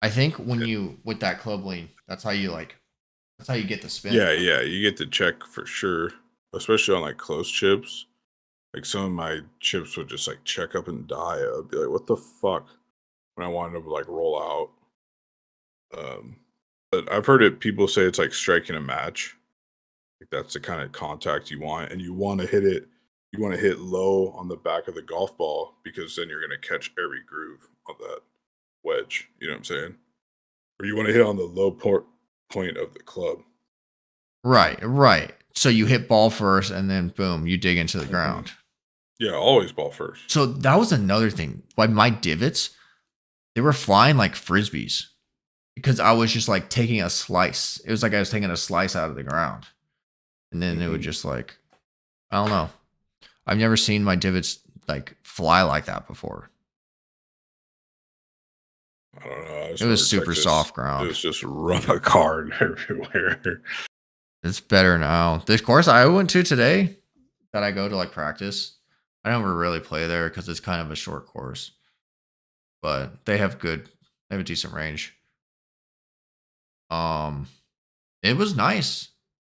I think when you with that club lean, that's how you get the spin. Yeah, yeah, you get the check for sure, especially on like close chips. Like some of my chips would just like check up and die. I would be like, "What the fuck?" When I wanted to like roll out. But I've heard it. People say it's like striking a match. Like that's the kind of contact you want, and you want to hit it. You want to hit low on the back of the golf ball because then you're going to catch every groove on that wedge. You know what I'm saying? Or you want to hit on the point of the club. Right, right. So you hit ball first, and then boom, you dig into the Mhm. ground. Yeah, always ball first. So that was another thing. Like my divots, they were flying like frisbees because I was just like taking a slice. It was like I was taking a slice out of the ground, and then it would Hmm. just like I don't know. I've never seen my divots like fly like that before. I don't know. I It just was remember it's like super this. soft It ground. was just rock hard everywhere. It's better now. This course I went to today that I go to like practice, I never really play there because it's kind of a short course, but they have a decent range. Um, it was nice.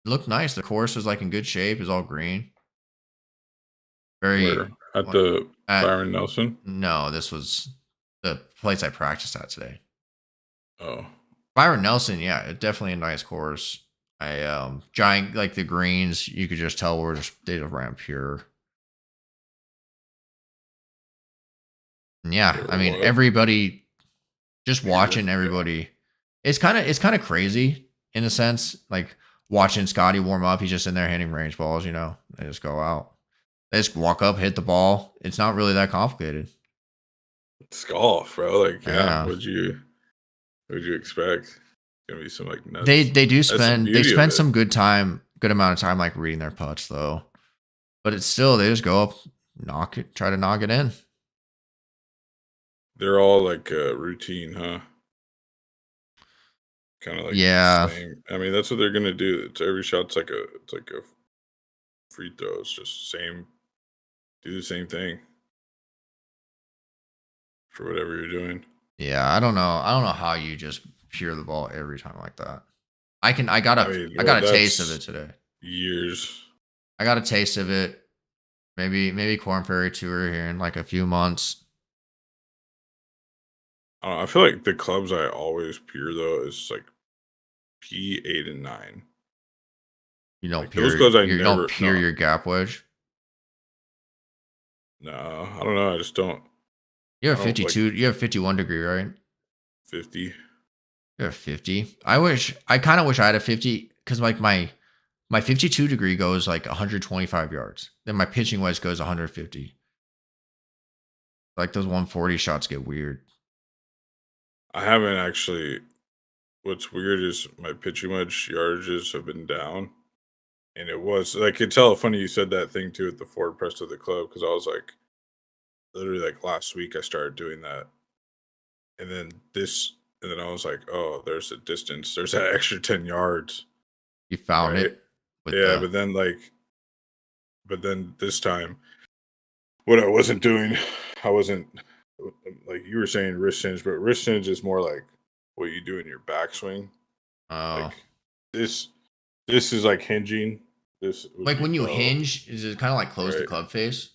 It looked nice. The course was like in good shape. It's all green. Where Very at what the at Byron Nelson? no, this was the place I practiced at today. Oh, Byron Nelson, yeah, definitely a nice course. I giant like the greens, you could just tell they just ran pure. And they yeah, I were mean what? everybody just Pure. watching Yeah. everybody. It's kind of crazy in a sense, like watching Scotty warm up. He's just in there hitting range balls. They just go out. They just walk up, hit the ball. It's not really that complicated. It's golf, bro. Like, yeah. Yeah, What'd you expect? Gonna be some like they nuts. they do That's the spend they beauty of spend it. some good amount of time like reading their putts though. But it's still they just go up, try to knock it in. They're all like routine, huh? Kind of like Yeah, same. I mean, that's what they're gonna do. It's every shot's like a free throw. It's just same. Do the same thing for whatever you're doing. yeah. I don't know how you just pure the ball every time like that. I mean, I well, got a taste of it that's today. years. I got a taste of it. Maybe Corn Ferry Tour here in like a few months. I don't know, I feel like the clubs I always peer though is like P8 and 9. Like those clubs I You don't never pure no your gap wedge. no I don't know. I just don't. You I have don't like 52. You have 51 degree, right? 50. You have 50. I kind of wish I had a 50 because like my 52 degree goes like 125 yards. Then my pitching wedge goes 150. Like those 140 shots get weird. I haven't actually. What's weird is my pitching wedge yardages have been down, and it was like it's hella funny you said that thing too at the forward press of the club because I was like literally like last week I started doing that, and then I was like, oh, there's a distance. There's that extra 10 yards, You found right? it with Yeah, the but then this time, what I wasn't doing, I wasn't like you were saying wrist hinge, but wrist hinge is more like what you do in your backswing. Oh, Like this this is like hinging. This would like be when you bow, hinge, is it kind of like close the right? club face?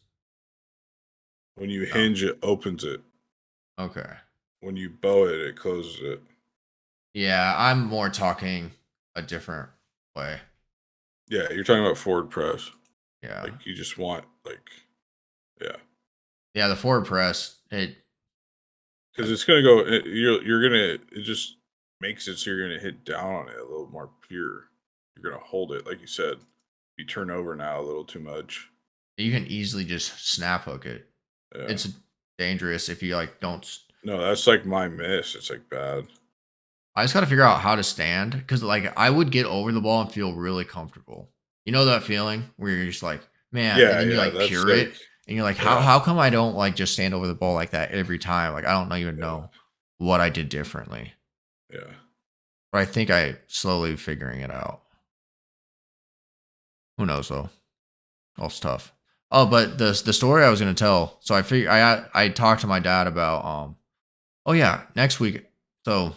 When you Oh, hinge, it opens it. okay. When you bow it, it closes it. Yeah, I'm more talking a different way. Yeah, you're talking about forward press. Yeah. Like you just want like yeah, Yeah, the forward press, because it's gonna go. You're gonna it just makes it so you're gonna hit down on it a little more pure. You're gonna hold it like you said. You turn over now a little too much. you can easily just snap hook it. Yeah. It's dangerous if you like don't. No, that's like my miss. It's like bad. I just got to figure out how to stand because like I would get over the ball and feel really comfortable. You know that feeling where you're just like, man, and Yeah, then you yeah. like That's pure like it and you're like, yeah, how come I don't like just stand over the ball like that every time? Like I don't even yeah, know what I did differently, yeah. but I think I slowly figuring it out. Who knows though? All stuff. Oh, but the story I was gonna tell. So I talked to my dad about oh yeah, next week. So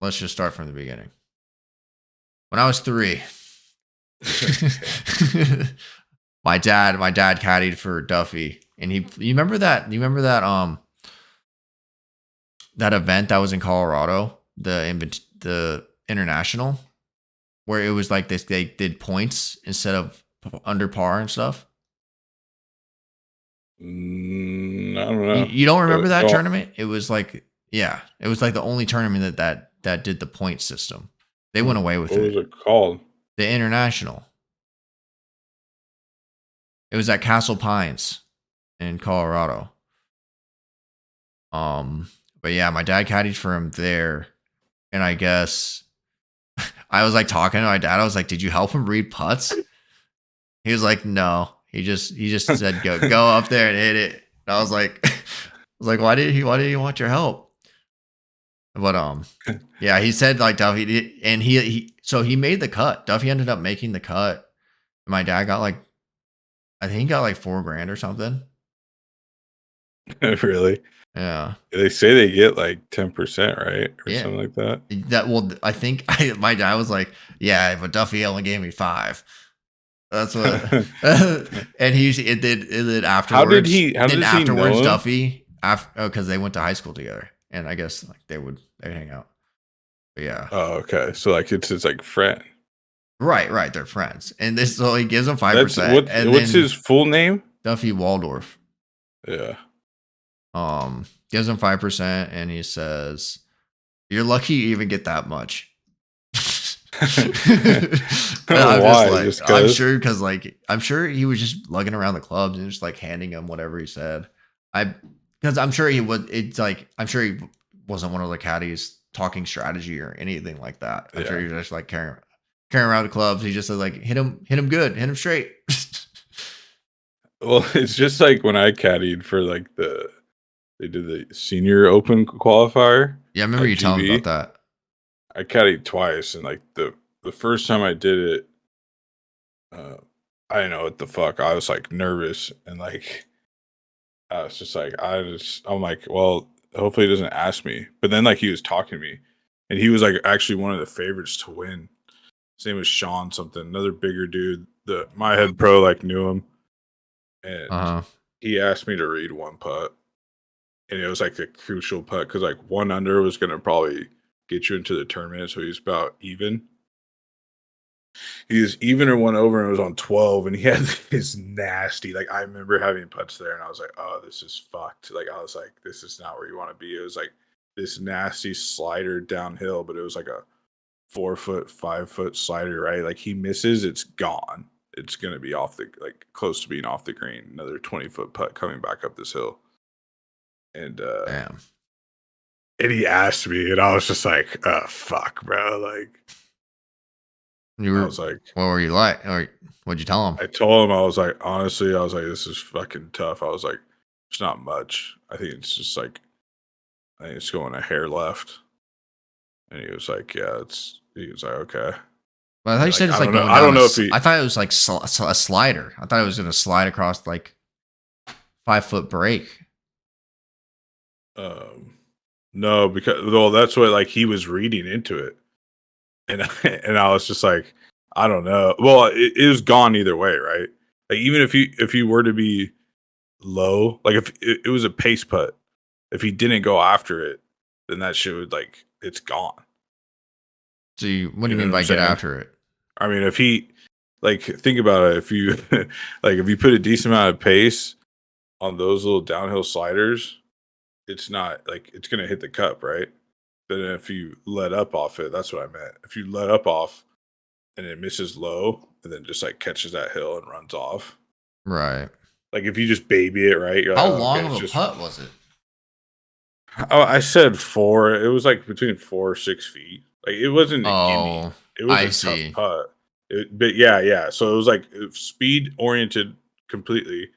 let's just start from the beginning. When I was 3, my dad caddied for Duffy, and that event that was in Colorado, the international, where it was like this they did points instead of under par and stuff. I don't You, know. you don't remember that Go on. tournament? It was like, yeah, it was like the only tournament that did the point system. They went away with What was it. it called? The international. It was at Castle Pines in Colorado. Um, but yeah, my dad caddied for him there, and I guess I was like talking to my dad. I was like, "Did you help him read putts?" He was like, "No." He just said, "Go up there and hit it." And I was like, I was like, "Why did he want your help?" But yeah, he said like Duffy did, and he made the cut. Duffy ended up making the cut. My dad got like I think he got like 4 grand or something. Really? Yeah, They say they get like 10%, right? Or yeah. something like that. I think my dad was like, yeah, but Duffy only gave me 5. That's what, and it did How did afterwards. he how Then does he afterwards, know him? Duffy after because they went to high school together, and I guess like they hang out. But yeah, Oh, okay. So like it's his like friend. right, they're friends, and this so he gives him five That's percent, and what's then his full name? Duffy Waldorf Yeah. gives him 5%, and he says, "You're lucky you even get that much." And I'm just Why? like, Just cuz? I'm sure he was just lugging around the clubs and just like handing him whatever he said. I because I'm sure he would. It's like I'm sure he wasn't one of the caddies talking strategy or anything like that. I'm sure Yeah. he was just like carrying around the clubs. He just said like hit him good, hit him straight. Well, it's just like when I caddied for like they did the senior open qualifier Yeah, I remember at you telling me about GB. that. I caddied twice and like the first time I did it, uh I didn't know what the fuck. I was like nervous and like I was just like I'm like, well, hopefully he doesn't ask me. But then like he was talking to me and he was like actually one of the favorites to win. His name was Sean something, another bigger dude. The my head pro like knew him and Uh huh. he asked me to read one putt and it was like a crucial putt because like one under was gonna probably get you into the tournament. So he was about even. He was even or one over and it was on 12 and he had this nasty like I remember having putts there and I was like, oh, this is fucked. Like I was like, this is not where you want to be. It was like this nasty slider downhill, but it was like a 4 foot, 5 foot slider, right? Like he misses, it's gone. It's gonna be off the like close to being off the green. Another 20-foot putt coming back up this hill. And Damn. and he asked me, and I was just like, fuck, bro. Like You I were. was like, What were you like? Or what'd you tell him? I told him, I was like, honestly, I was like, this is fucking tough. I was like, it's not much. I think it's just like, I think it's going a hair left. And he was like, yeah, he was like, okay. But I thought And you said like, it's like going I down don't know if he, I thought it was like a slider. I thought it was gonna slide across like 5 foot break. No, because well, that's what like he was reading into it, and and I was just like, I don't know. Well, it was gone either way, right? Like even if you were to be low, like if it was a pace putt, if he didn't go after it, then that shit would like it's gone. So what do You you know mean what I'm by get saying? after it? I mean, if he like think about it, if you like if you put a decent amount of pace on those little downhill sliders, it's not like it's gonna hit the cup, right? But then if you let up off it, that's what I meant. If you let up off and it misses low and then just like catches that hill and runs off. Right. Like if you just baby it, right? You're like, How oh, okay, long of it's a just. putt was it? Oh, I said 4. It was like between 4 or 6 feet. Like it wasn't a gimme. Oh, It was a I tough see. putt. But yeah, yeah. So it was like speed oriented completely,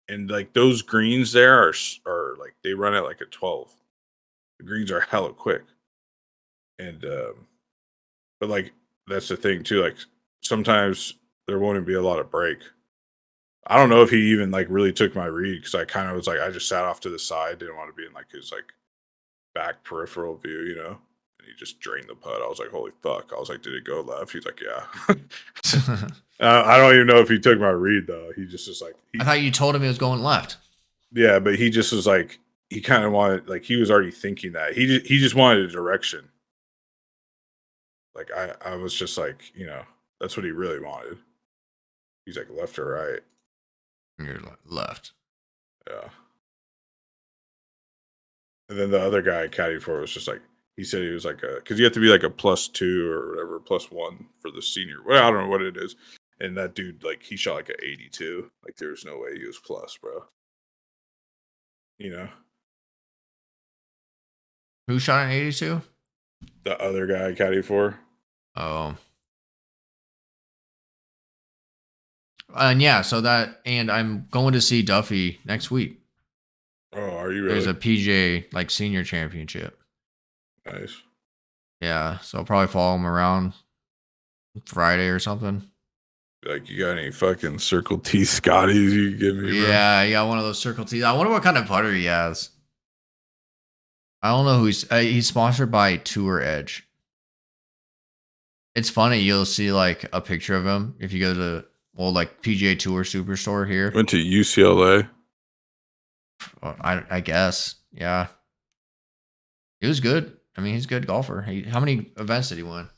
and like those greens there are like they run at like a 12. The greens are hella quick, and but like that's the thing too. Like sometimes there won't be a lot of break. I don't know if he even like really took my read because I kind of was like I just sat off to the side, didn't want to be in like his like back peripheral view, you know? And he just drained the putt. I was like, holy fuck. I was like, did it go left? He's like, yeah. I don't even know if he took my read though. He just was like, I thought you told him he was going left. yeah, but he just was like, he kind of wanted, like, he was already thinking that. He just wanted a direction. Like, I was just like, that's what he really wanted. He's like, left or right. You're left. Yeah. And then the other guy I caddied for was just like, he said he was like because you have to be like a +2 or whatever, +1 for the senior. Well, I don't know what it is. And that dude, like, he shot like an 82. Like, there's no way he was plus, bro. You know, Who shot an 82? the other guy I caddied for. Oh. And yeah, and I'm going to see Duffy next week. Oh, are you There's really? a PGA like senior championship. Nice. Yeah, so I'll probably follow him around Friday or something. Like, you got any fucking Circle T Scotties you can give me, bro? Yeah, he got one of those Circle T. I wonder what kind of putter he has. I don't know who he's sponsored by Tour Edge. It's funny, you'll see like a picture of him if you go to like PGA Tour Superstore here. Went to UCLA. I guess, yeah, he was good. I mean, he's a good golfer. How many events did he win?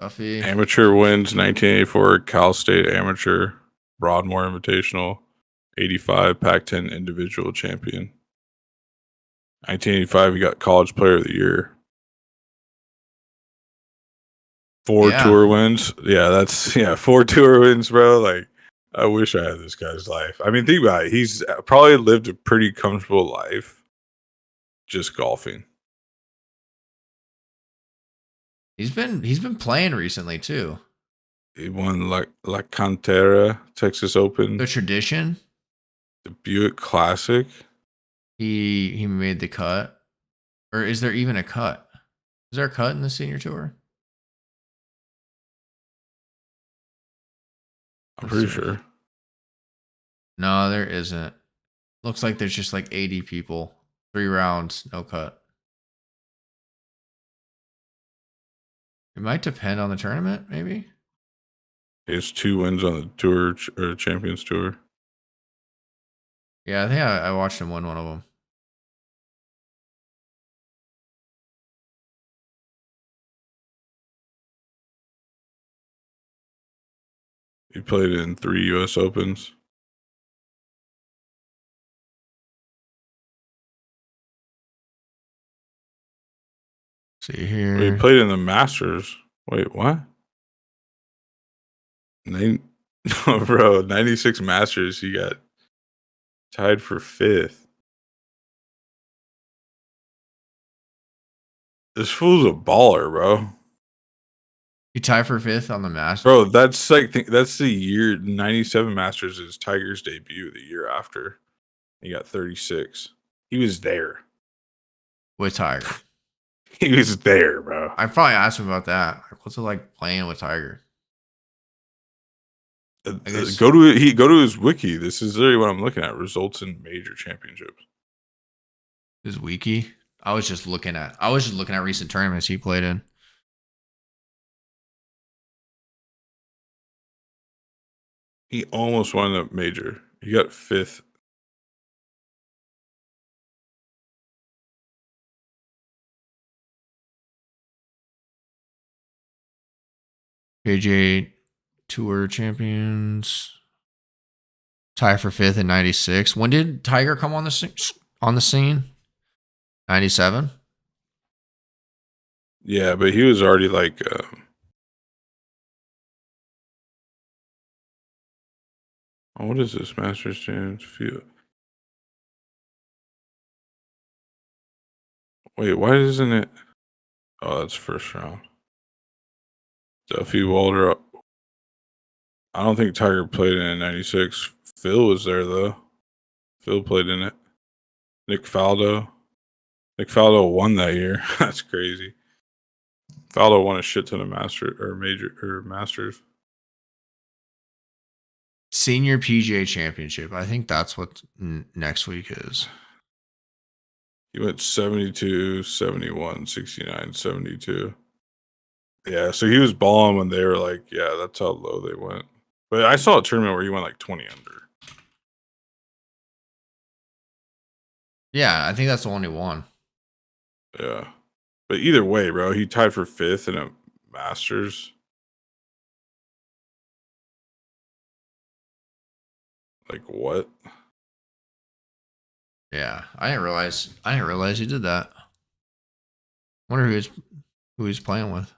Duffy. Amateur wins 1984 Cal State Amateur, Broadmoor Invitational, 85 Pac 10 individual champion. 1985, he got College Player of the Year. 4 Yeah, tour wins. Yeah, 4 tour wins, bro. Like, I wish I had this guy's life. I mean, think about it. He's probably lived a pretty comfortable life just golfing. he's been playing recently too. He won La Cantera, Texas Open, The tradition. the Buick Classic. He made the cut, or is there even a cut? Is there a cut in the senior tour? I'm Let's pretty see. sure. No, there isn't. Looks like there's just like 80 people. 3 rounds, no cut. It might depend on the tournament, maybe. He has 2 wins on the tour or Champions Tour. Yeah, I think I watched him win one of them. He played in 3 U.S. Opens. See Well, he here. played in the Masters. Wait, what? No, bro, 96 Masters. He got tied for 5th. This fool's a baller, bro. He tied for 5th on the Masters Bro, that's like that's the year 97 Masters is Tiger's debut the year after. He got 36. He was there. with Tiger. He was there, bro. I probably asked him about that. Like, what's it like playing with Tiger? I guess Go to his wiki. This is literally what I'm looking at. Results in major championships. his wiki. I was just looking at recent tournaments he played in. He almost won a major. He got 5th. PGA Tour champions. Tie for 5th in 96. When did Tiger come on the scene? 97? Yeah, but he was already like what is this? Masters Champs field. Wait, why isn't it? Oh, that's first round. Duffy Walter. I don't think Tiger played in 96. Phil was there though. Phil played in it. Nick Faldo. Nick Faldo won that year. That's crazy. Faldo won a shit ton of Masters. Senior PGA Championship. I think that's what next week is. He went 72, 71, 69, 72. Yeah, so he was balling when they were like, yeah, that's how low they went. But I saw a tournament where he went like 20 under. Yeah, I think that's the one he won. Yeah. But either way, bro, he tied for 5th in a Masters. Like what? Yeah, I didn't realize he did that. Wonder who he's playing with.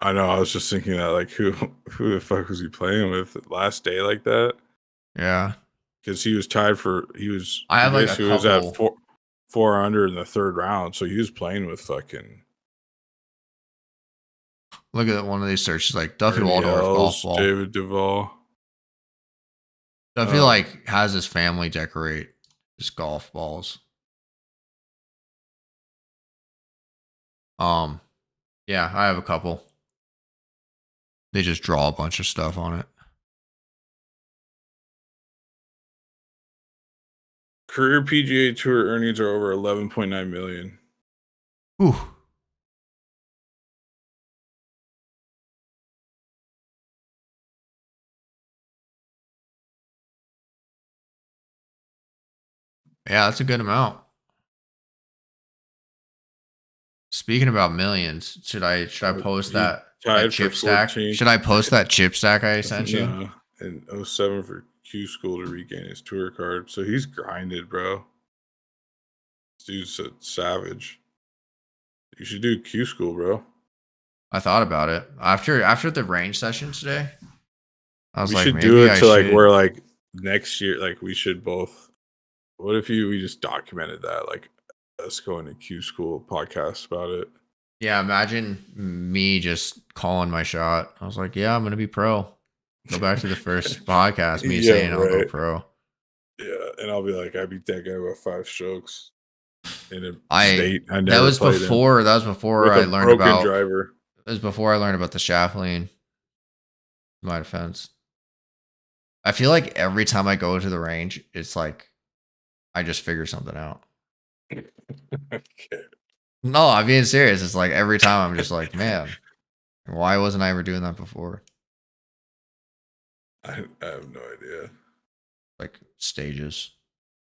I know. I was just thinking that, like, who the fuck was he playing with last day like that? Yeah, Because he was tied for he was I he have like a basically was at couple. four under in the 3rd round, so he was playing with fucking Look at one of these searches, like Duffy Ernie Waldorf golf Els, ball. David Duval. Duffy like has his family decorate his golf balls. Yeah, I have a couple. They just draw a bunch of stuff on it. Career PGA Tour earnings are over 11.9 million. Whew. Yeah, that's a good amount. Speaking about millions, should I post He that tied for chip stack? 14th. Should I post that chip stack I sent you? No, in 07 for Q School to regain his tour card. So he's grinded, bro. This dude's a savage. You should do Q School, bro. I thought about it after the range session today. I was We like, should do maybe it I to like should. where like next year, like we should both. What if we just documented that, like us going to Q School podcast about it? Yeah, imagine me just calling my shot. I was like, yeah, I'm gonna be pro. Go back to the first podcast, me Yeah, saying I'll go right. pro. Yeah, and I'll be like, I beat that guy by 5 strokes in a I state I that never was played in before with I a learned broken about driver. it was before I learned about the shaft lean. My defense. I feel like every time I go to the range, it's like I just figure something out. Okay. No, I'm being serious. It's like every time I'm just like, man, why wasn't I ever doing that before? I have no idea. Like stages.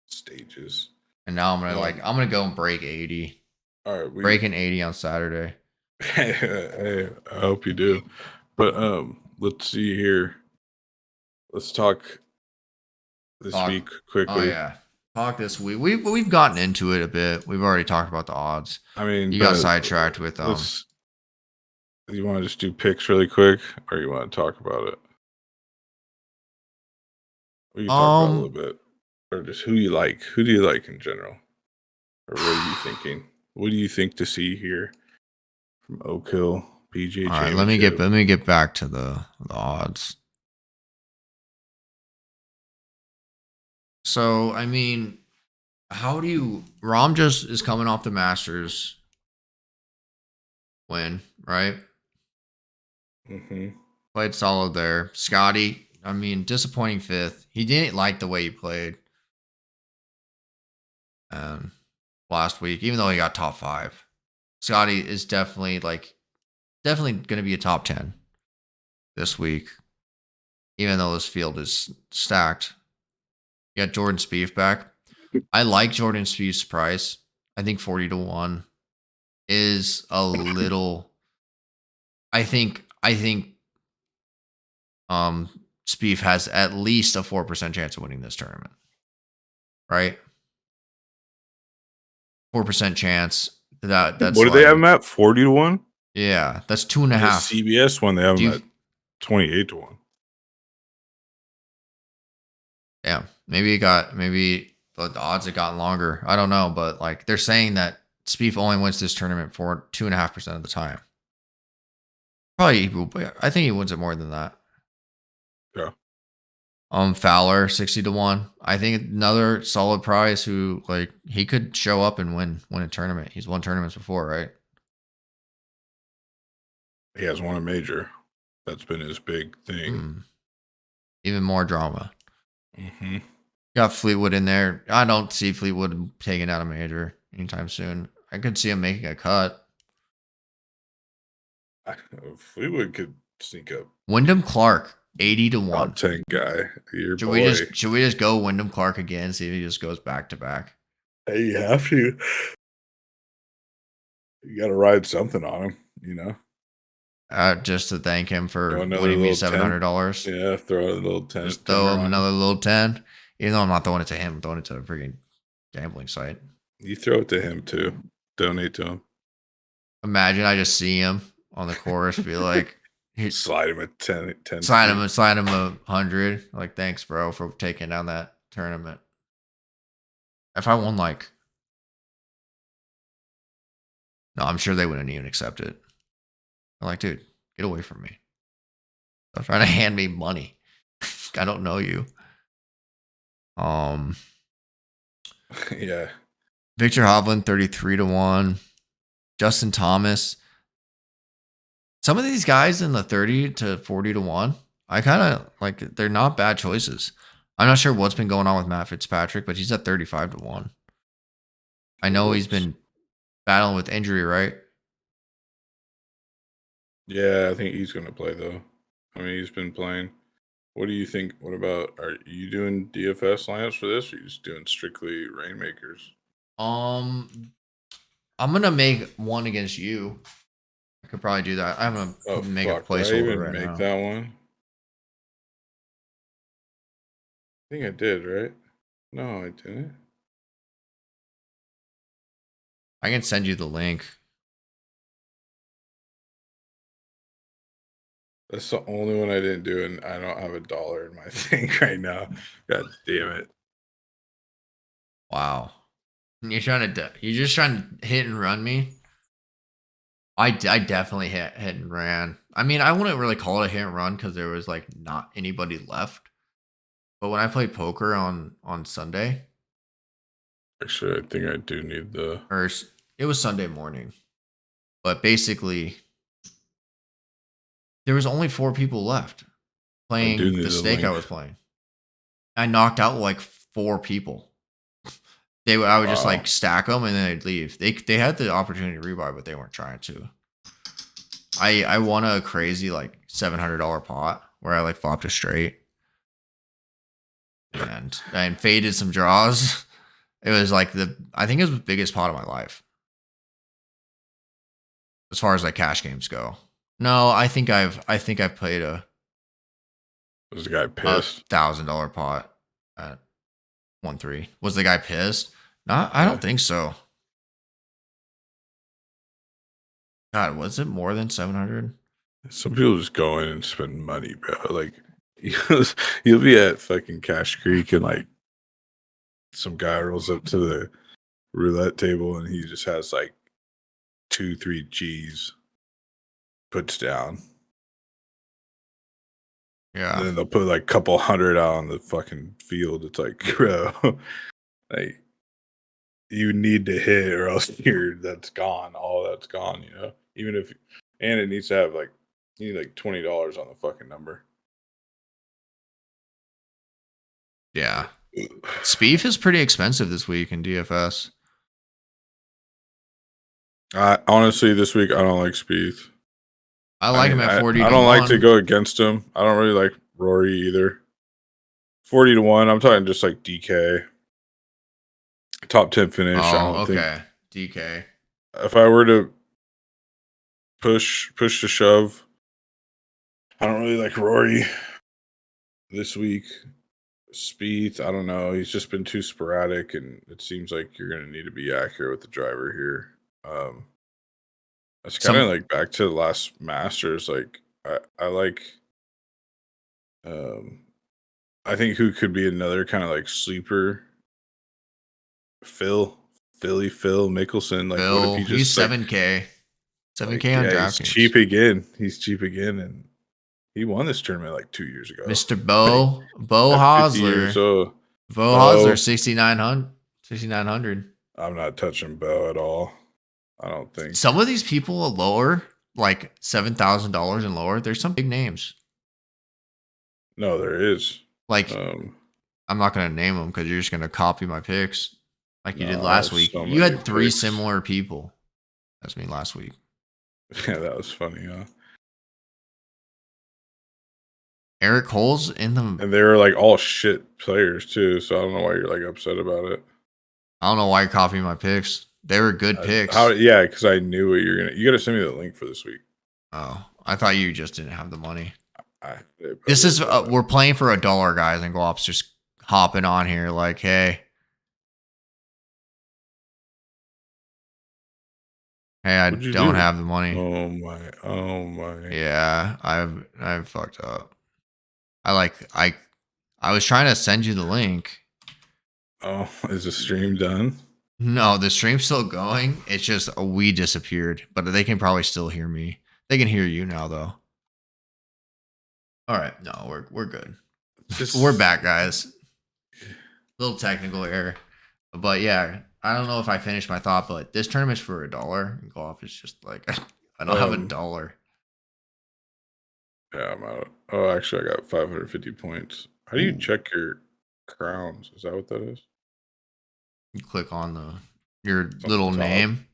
Stages. And now I'm gonna go and break 80. All right, Breaking 80 on Saturday. hey, I hope you do. But let's see here. Let's talk this week quickly. Oh yeah. Talk this week. We've gotten into it a bit. We've already talked about the odds. I mean, You got sidetracked with you want to just do picks really quick, or you want to talk about it? We can talk about it a little bit, or just who you like. Who do you like in general, or what are you thinking? What do you think to see here from Oak Hill PGA all right, Championship? let me get back to the odds. So I mean, how do you Rom just is coming off the Masters win, right? Mm-hmm. Played solid there. Scotty, I mean, disappointing fifth. He didn't like the way he played last week, even though he got top 5. Scotty is definitely going to be a top 10 this week, even though this field is stacked. You got Jordan Spieth back. I like Jordan Spieth's price. I think 40-1 is a little. I think Spieth has at least a 4% chance of winning this tournament. Right? 4% chance. That's what do they have him at? 40-1? Yeah, that's 2.5. The CBS one, they have him at 28-1. Yeah, maybe the odds have gotten longer. I don't know, but like they're saying that Spieth only wins this tournament for 2.5% of the time. Probably, I think he wins it more than that. Yeah. Fowler 60-1. I think another solid prize. Who like he could show up and win a tournament. He's won tournaments before, right? He has won a major. That's been his big thing. Even more drama. Mm-hmm. Got Fleetwood in there. I don't see Fleetwood taking out a major anytime soon. I could see him making a cut. Fleetwood could sneak up. Wyndham Clark 80-1. Top 10 guy. Should we just go Wyndham Clark again? See if he just goes back to back. Hey, you have to. You got to ride something on him, you know. Just to thank him for winning me $700. Yeah, throw a little 10. Just throw him another little 10. Even though I'm not throwing it to him, I'm throwing it to a freaking gambling site. You throw it to him too. Donate to him. Imagine I just see him on the course, be like, slide him a 10. Slide him 100. Like, thanks, bro, for taking down that tournament. If I won, no, I'm sure they wouldn't even accept it. I'm like, dude, get away from me. Stop trying to hand me money. I don't know you. Yeah. Victor Hovland 33-1. Justin Thomas. Some of these guys in the 30 to 40-1, I kind of like. They're not bad choices. I'm not sure what's been going on with Matt Fitzpatrick, but he's at 35-1. I know he's been battling with injury, right? Yeah, I think he's going to play though. I mean, he's been playing. What do you think? What about, are you doing DFS lineups for this, or are you just doing strictly rainmakers? I'm gonna make one against you. I could probably do that. I'm gonna make a placeholder right now. That one. I think I did, right? No, I didn't. I can send you the link. That's the only one I didn't do, and I don't have $1 in my thing right now. God damn it! Wow, you're just trying to hit and run me. I definitely hit and ran. I mean, I wouldn't really call it a hit and run because there was like not anybody left. But when I played poker on Sunday, actually, I think I do need the. Or it was Sunday morning, but basically, there was only 4 people left playing the stake I was playing. I knocked out like 4 people. I would just like stack them and then they'd leave. They had the opportunity to rebuy, but they weren't trying to. I won a crazy like $700 pot where I like flopped a straight and faded some draws. It was like I think it was the biggest pot of my life as far as like cash games go. No, I think I've played Was the guy pissed? $1,000 pot at 1-3. Was the guy pissed? Not. I don't think so. God, was it more than 700? Some people just go in and spend money, bro. Like you'll be at fucking Cash Creek and like some guy rolls up to the roulette table and he just has like 2-3 G's, puts down. Yeah. And then they'll put like a couple hundred out on the fucking field. It's like, bro, like you need to hit or else that's gone. All that's gone, you know? And it needs to have like You need like $20 on the fucking number. Yeah. Spieth is pretty expensive this week in DFS. Honestly, this week I don't like Spieth. I like him at 40 I to don't like to 1. go against him. I don't really like Rory either. 40 to 1. I'm talking just like DK. Top 10 finish. I Oh, don't think okay. DK. if I were to push to shove, I don't really like Rory this week. Spieth, I don't know. He's just been too sporadic, and it seems like you're going to need to be accurate with the driver here. It's kind of Some like back to the last Masters. Like I like, I think who could be another kind of like sleeper. Phil Mickelson. Like, what if Phil, he he's just like 7K. 7K on yeah, he's cheap DraftKings. again. He's cheap again, and he won this tournament like 2 years ago. Mr. Like Bo at 50 years Hosler. old. Bo Hosler, Bo, 6,900. 6,900. I'm not touching Bo at all. I don't think. Some of these people are lower, like $7,000 and lower, there's some big names. No, there is. Like, Um, I'm not going to name them because you're just going to copy my picks like you no, did I last have week. so You many had 3 picks. similar people. That's me last week. Yeah, that was funny, huh? Eric Cole's in the. And they were like all shit players too, so I don't know why you're like upset about it. I don't know why you're copying my picks. They were good picks. Yeah, because I knew what you're gonna. You got to send me the link for this week. Oh, I thought you just didn't have the money. I This is we're playing for $1, guys, and Glop's just hopping on here like, hey, I What'd you don't do? have the money. Oh my. Yeah, I've fucked up. I was trying to send you the link. Oh, is the stream done? No, the stream's still going. It's just we disappeared, but they can probably still hear me. They can hear you now, though. All right, no, we're good. We're back, guys. Little technical error, but yeah, I don't know if I finished my thought, but this tournament's for $1. And golf is just like I don't have $1. Yeah, I'm out. Oh, actually, I got 550 points. How do you check your crowns? Is that what that is? You click on your It's on little the top. name.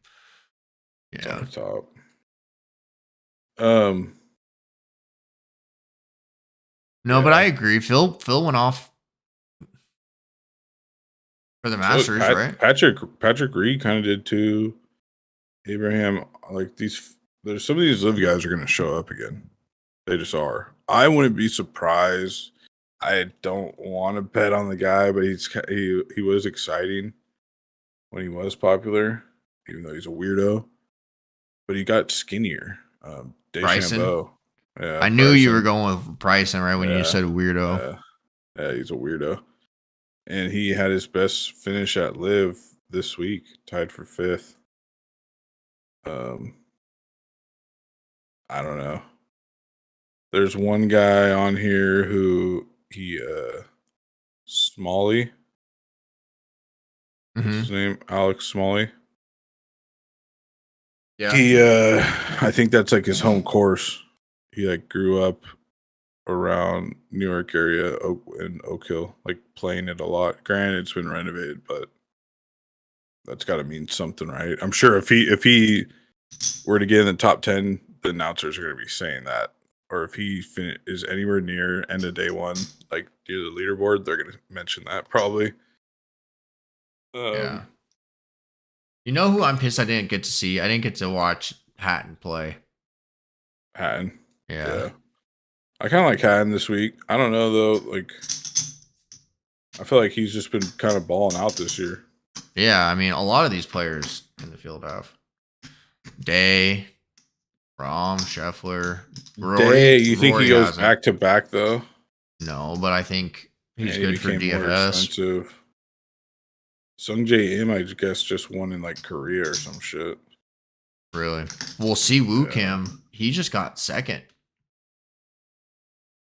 It's Yeah. on the top. No, but I agree. Phil went off for the Masters, right? Patrick Reed kind of did too. Abraham, like there's some of these live guys are going to show up again. They just are. I wouldn't be surprised. I don't want to bet on the guy, but he was exciting when he was popular, even though he's a weirdo. But he got skinnier. Bryson. DeChambeau. Yeah, I knew you were going with Bryson right when you said weirdo. Yeah, he's a weirdo. And he had his best finish at Live this week, tied for 5th. I don't know. There's one guy on here who Smalley. What's his name? Alex Smalley. Yeah. He I think that's like his home course. He like grew up around New York area in Oak Hill, like playing it a lot. Granted, it's been renovated, but that's got to mean something, right? I'm sure if he were to get in the top 10, the announcers are going to be saying that. Or if he is anywhere near end of day one, like near the leaderboard, they're going to mention that probably. Yeah. You know who I'm pissed I didn't get to see? I didn't get to watch Hatton play. Hatton. Yeah. I kind of like Hatton this week. I don't know though. Like, I feel like he's just been kind of balling out this year. Yeah, I mean, a lot of these players in the field have Day, Rahm, Scheffler, Rory. Day, you think Rory he goes hasn't. back to back though? No, but I think he's He good for became more DFS. expensive. Sung J M, I guess, just won in like Korea or some shit. Really? Well, see Woo Kim, he just got second.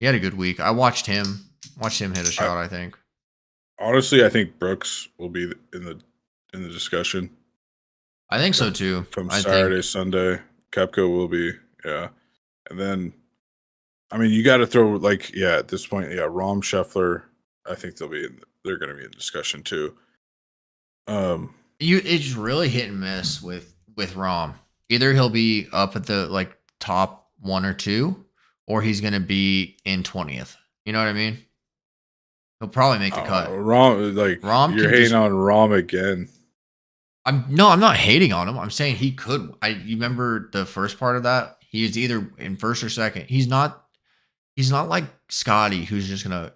He had a good week. I watched him hit a shot, I think. Honestly, I think Brooks will be in the discussion. I think so too. From Saturday, Sunday, Koepka will be, yeah. And then, I mean, you got to throw like, yeah, at this point, yeah, Rom Scheffler. I think they're going to be in discussion too. It's really hit and miss with Rom. Either he'll be up at the like top 1 or 2, or he's gonna be in 20th. You know what I mean? He'll probably make the cut. Rom, like Rom you're can hating just on Rom again. I'm not hating on him. I'm saying he could. You remember the first part of that? He is either in first or second. He's not like Scotty, who's just gonna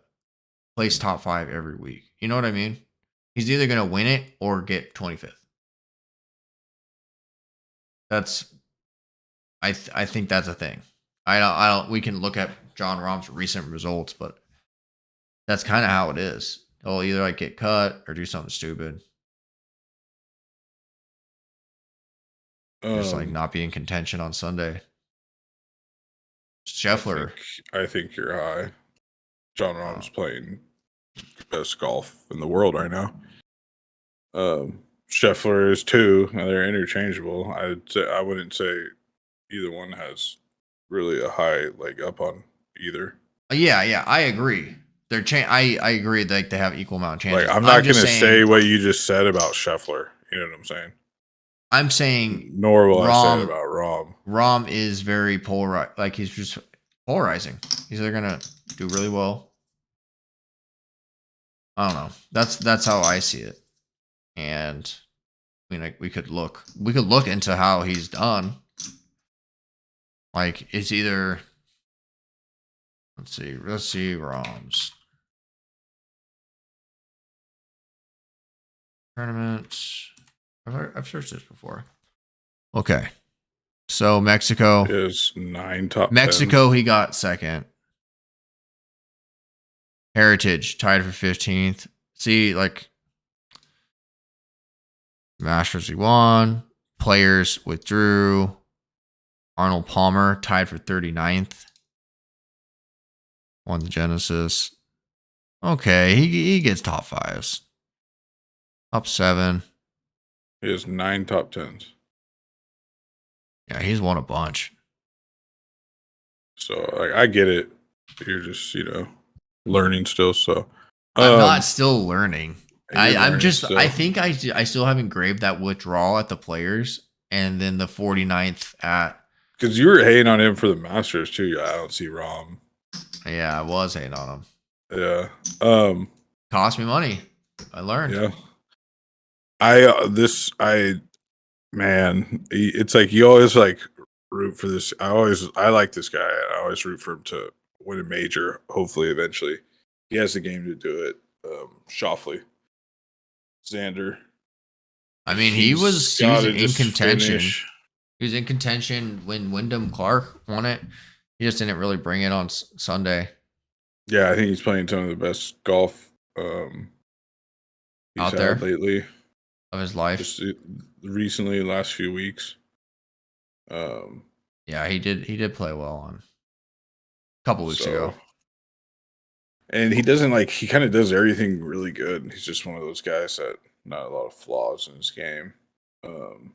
place top 5 every week. You know what I mean? He's either gonna win it or get 25th. That's I think that's a thing. I don't. We can look at John Rahm's recent results, but that's kind of how it is. He'll either like get cut or do something stupid, just like Um, not be in contention on Sunday. I think Scheffler, I think you're high. John uh, Rahm's playing best golf in the world right now. Scheffler is too, and they're interchangeable. I wouldn't say either one has really a high leg up on either. yeah, I agree. I agree. Like they have equal amount of Like chances. I'm I'm not just gonna say saying. what you just said about Scheffler. You know what I'm saying? I'm saying Nor will I say it Rom about Rahm. Rom is very polarized. Like he's just polarizing. He's either gonna do really well. I don't know. That's how I see it. And I mean, like we could look into how he's done. Like it's either let's see Rom's tournaments. I've searched this before. Okay, so Mexico, Is 9 top 10s. he got second. Heritage tied for 15th. See, like Masters he won. Players withdrew. Arnold Palmer tied for 39th. Won the Genesis. Okay, he gets top 5s. Top 7. He has 9 top 10s. Yeah, he's won a bunch. So like I get it. You're just, learning still. So I'm not still learning. you're I'm learning just. I still. think I still have engraved that withdrawal at the Players, and then the 49th at. Because you were hating on him for the Masters too. Yeah, I don't see Rom. Yeah, I was hating on him. Yeah. Cost me money. I learned. Yeah. It's like you always like root for this. I like this guy. I always root for him to win a major. Hopefully, eventually, he has the game to do it. Shoffley, Xander. I mean, he He's was got to in just contention. finish. He was in contention when Wyndham Clark won it. He just didn't really bring it on Sunday. Yeah, I think he's playing some of the best golf he's Out there had lately. of his life. Just recently, last few weeks. Yeah, he did play well on a couple weeks ago. And he kind of does everything really good. He's just one of those guys that not a lot of flaws in his game. You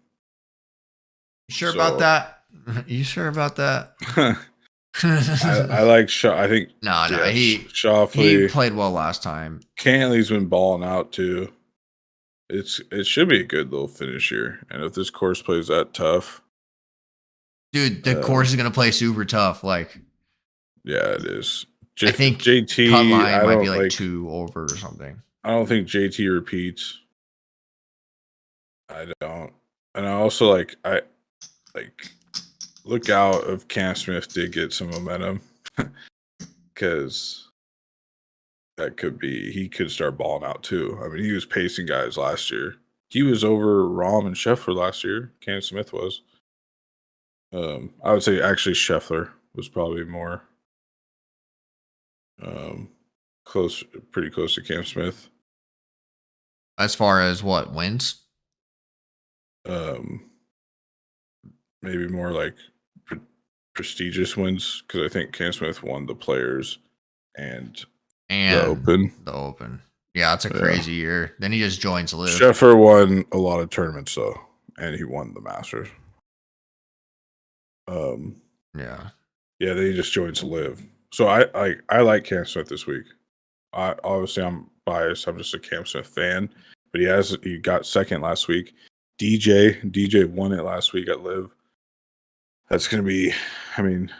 sure about that? You sure about that? I like Shaw. I think he Shoffley. he played well last time. Cantley's been balling out too. It should be a good little finish here. And if this course plays that tough, dude, the course is gonna play super tough. Like, yeah, it is. I think JT cut line I might don't be like 2 over or something. I don't think JT repeats. I don't, and I also I look out if Cam Smith did get some momentum, because he could start balling out too. I mean, he was pacing guys last year. He was over Rahm and Scheffler last year. Cam Smith was. I would say actually Scheffler was probably more pretty close to Cam Smith. As far as what wins? Maybe more like prestigious wins, because I think Cam Smith won the Players and the Open. The Open. Yeah, it's a crazy year. Then he just joins Live. Scheffler won a lot of tournaments though, and he won the Masters. Yeah. Yeah, then he just joins Live. So I like Cam Smith this week. I obviously I'm biased. I'm just a Cam Smith fan, but he got second last week. DJ won it last week at Live. That's gonna be. I mean,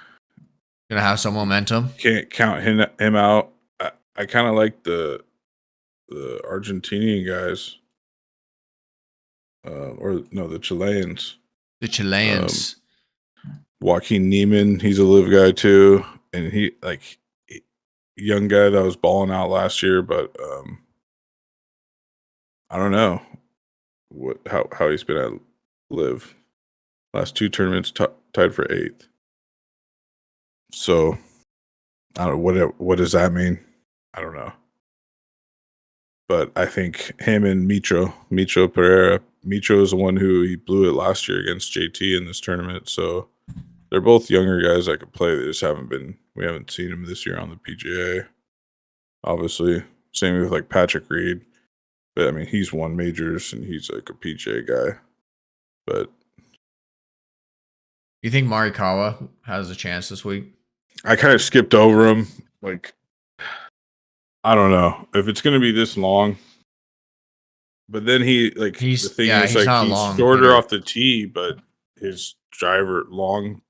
Gonna have some momentum. can't count him out. I kind of like the Argentinian guys, or no, the Chileans. The Um, Chileans. Joaquin Neiman, he's a Live guy too, and young guy that was balling out last year, but I don't know how he's been at Live. Last two tournaments tied for 8th. So I don't know what does that mean. I don't know, but I think him and Micho Pereira. Micho is the one who he blew it last year against JT in this tournament. So they're both younger guys that could play. They just we haven't seen them this year on the PGA. Obviously, same with like Patrick Reed. But I mean, he's won majors and he's like a PGA guy. But You think Morikawa has a chance this week? I kind of skipped over him. Like, I don't know if it's going to be this long. But then the thing is, he's like, not a he's long shorter hitter. off the tee, but his long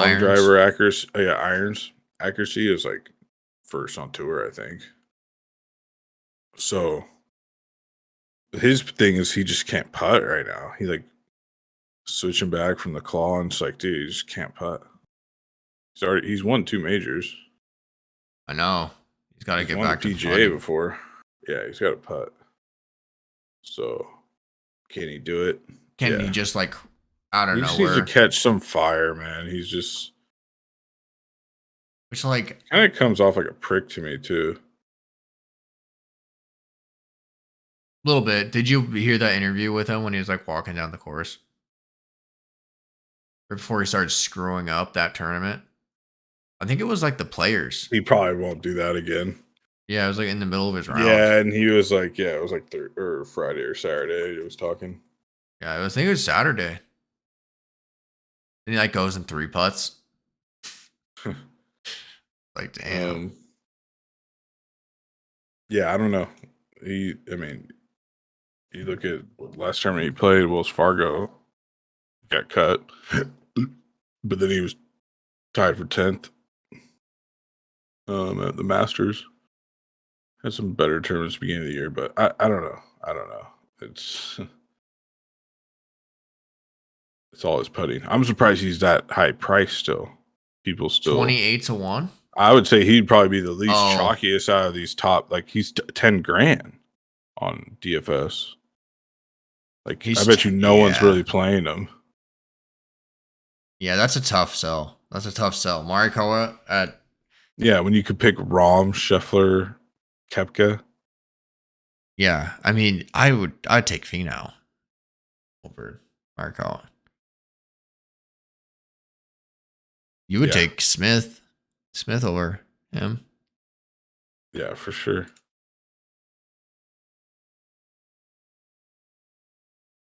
Irons. driver accuracy, irons accuracy is like first on tour, I think. So his thing is he just can't putt right now. He like switching back from the claw, and it's like, dude, he just can't putt. He's won 2 majors. I know. He's got to He's get won back the to PGA putting. before. Yeah, he's got a putt. So can he do it? Can he just like out of He just needs nowhere? to catch some fire, man. He's just Which like kind of comes off like a prick to me too. a little bit. Did you hear that interview with him when he was like walking down the course? Or before he started screwing up that tournament? I think it was like the players. He probably won't do that again. Yeah, it was like in the middle of his round. Yeah, and he was like, it was like Friday or Saturday. He was talking. Yeah, I think it was Saturday. And he like goes in 3 putts. Like, damn. Yeah, I don't know. You look at last time he played Wells Fargo, got cut, but then he was tied for 10th at the Masters. Had some better tournaments beginning of the year, but I don't know. I don't know. It's all his putting. I'm surprised he's that high price still. People still 28 to 1. I would say he'd probably be the least chalkiest out of these top. Like he's 10 grand on DFS. Like I bet you no one's really playing him. Yeah, that's a tough sell. Morikawa at when you could pick Rahm, Scheffler, Koepka. Yeah, I mean, I'd take Finau over Morikawa. You would take Smith over him. Yeah, for sure.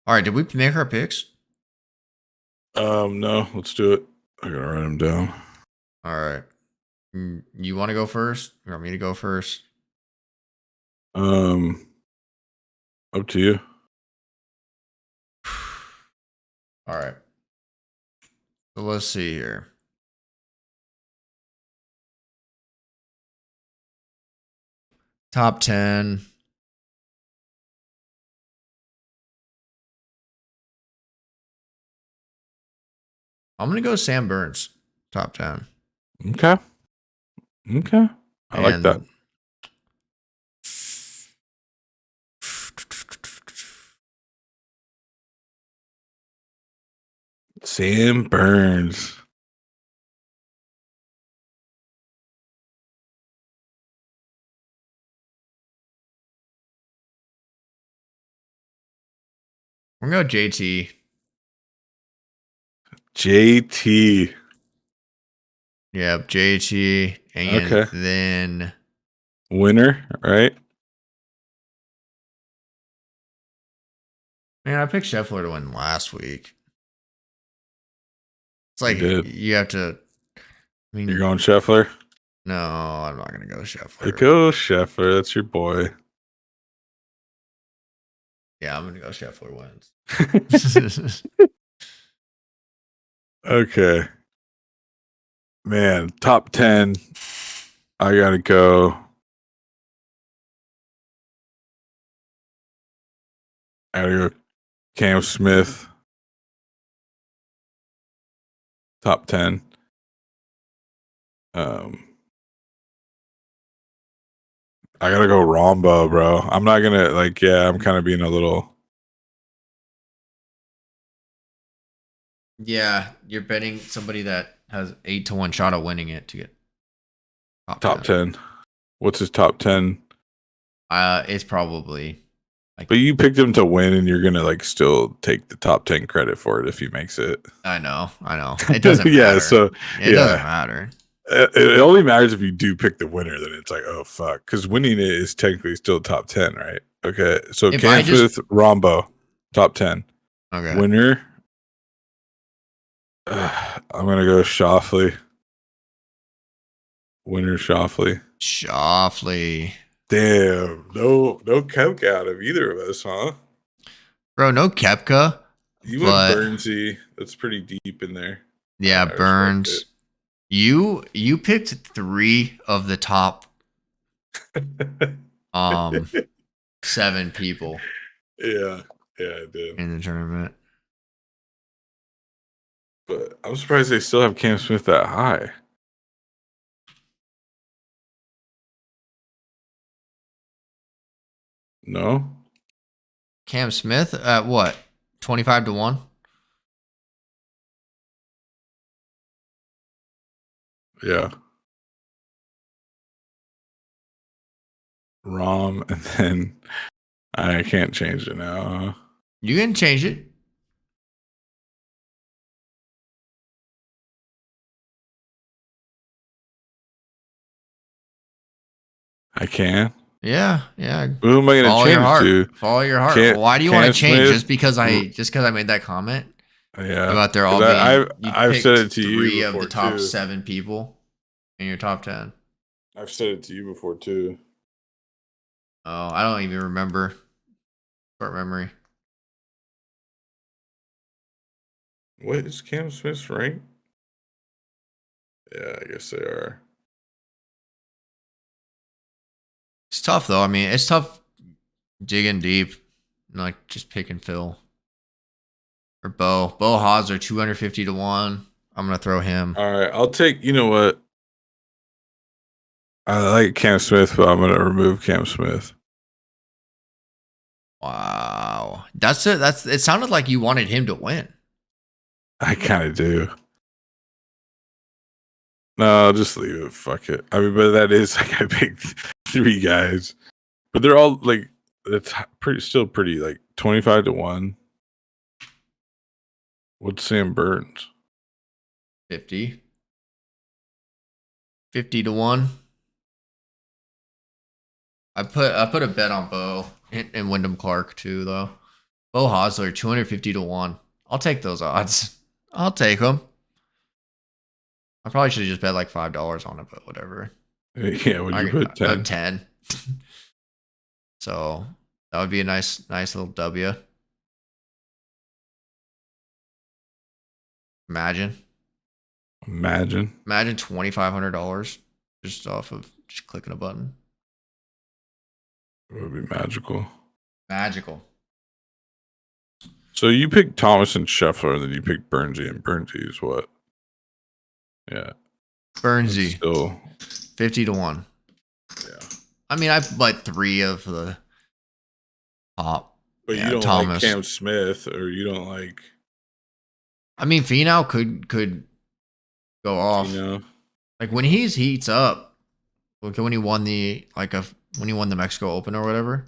All right, did we make our picks? No, let's do it. I gotta write them down. All right. You want to go first? You want me to go first? Up to you. All right. So let's see here. Top 10. I'm going to go Sam Burns, top 10. Okay. I like that. Sam Burns. We're going to go JT. JT. Yep, JT. And then winner, right? Man, I picked Scheffler to win last week. like did. you have to. I You're mean, going Scheffler? no, I'm not gonna go Scheffler. Go Scheffler. That's your boy. Yeah, I'm gonna go Scheffler wins. Okay. Man, top 10. I gotta go. I gotta go Cam Smith. Top 10. I gotta go Rombo, bro. I'm not gonna I'm kind of being a little. Yeah, you're betting somebody that has 8-1 shot of winning it to get Top 10. What's his top 10? It's probably like. But you picked him to win, and you're gonna still take the top 10 credit for it if he makes it. I know. It doesn't Yeah, matter. so It doesn't matter. It only matters if you do pick the winner. Then it's like, oh fuck, because winning it is technically still top 10, right? Okay, so If Cam Smith, Rombo, top 10. Okay. Winner. I'm gonna go Shoffley. Winner Shoffley. Damn, no Kemka out of either of us, huh? Bro, no Kepka. You went Burnsy. That's pretty deep in there. Yeah, Burns. You picked 3 of the top 7 people. Yeah, I did in the tournament. But I'm surprised they still have Cam Smith that high. No? Cam Smith at what? 25-1? Yeah. Rom, and then I can't change it now. You can change it. I can. Yeah. Who am I going to change to? Follow your heart. Why do you want to change? Just because I made that comment? Yeah. About they're all being. I've said it to you. 3 of the top 7 people in your top 10. I've said it to you before too. Oh, I don't even remember. Short memory. What is Cam Smith's rank? Yeah, I guess they are. It's tough though. I mean, it's tough digging deep, like just pick and fill. Or Bo Hosler 250-1. I'm gonna throw him. All right, I'll take. You know what? I like Cam Smith, but I'm gonna remove Cam Smith. Wow, that's it. It sounded like you wanted him to win. I kind of do. No, I'll just leave it. Fuck it. I mean, but that is I picked 3 guys, but they're all that's still pretty 25-1. What's Sam Burns? 50-1. I put a bet on Bo and Wyndham Clark too though. Bo Hosler 250-1. I'll take those odds. I'll take them. I probably should have just bet $5 on it, but whatever. Yeah, would you put 10? 10. So that would be a nice little W. Imagine $2,500 just off of just clicking a button. It would be magical. So you picked Thomas and Scheffler, and then you picked Burnsy, and Burnsy is what? Yeah. Burnsy. Still 50-1. Yeah. I mean, I've 3 of the top. But you don't like Cam Smith, or you don't like. I mean, Finau could go off. When he heats up, when he won the Mexico Open or whatever.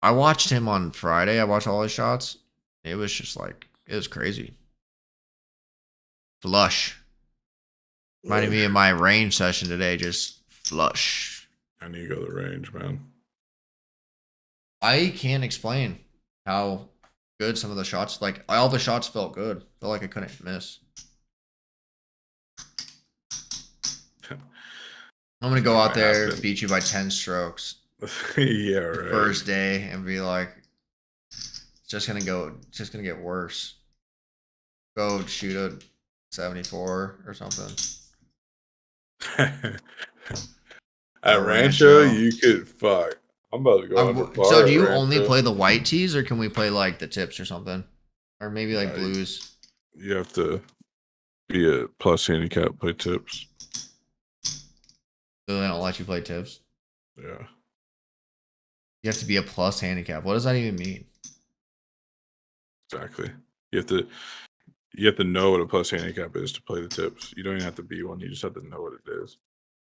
I watched him on Friday. I watched all his shots. It was just it was crazy. Flush. Reminded me of my range session today. Just flush. I need to go to the range, man. I can't explain how good some of the shots. All the shots felt good. Felt like I couldn't miss. I'm gonna It's go not out gonna there, happen. beat you by 10 strokes Yeah, the right. first day, and be like, it's just gonna get worse. Go shoot a 74 or something At at Rancho, Rancho. you could fuck. I'm about to go under So par do at you only Rancho. play the white tees, or can we play like the tips or something, or maybe like Uh, blues? you have to be a plus handicap, play tips. So they don't let you play tips. Yeah, You have to be a plus handicap. What does that even mean? exactly. You have to you have to know what a plus handicap is to play the tips. You don't even have to be one. You just have to know what it is.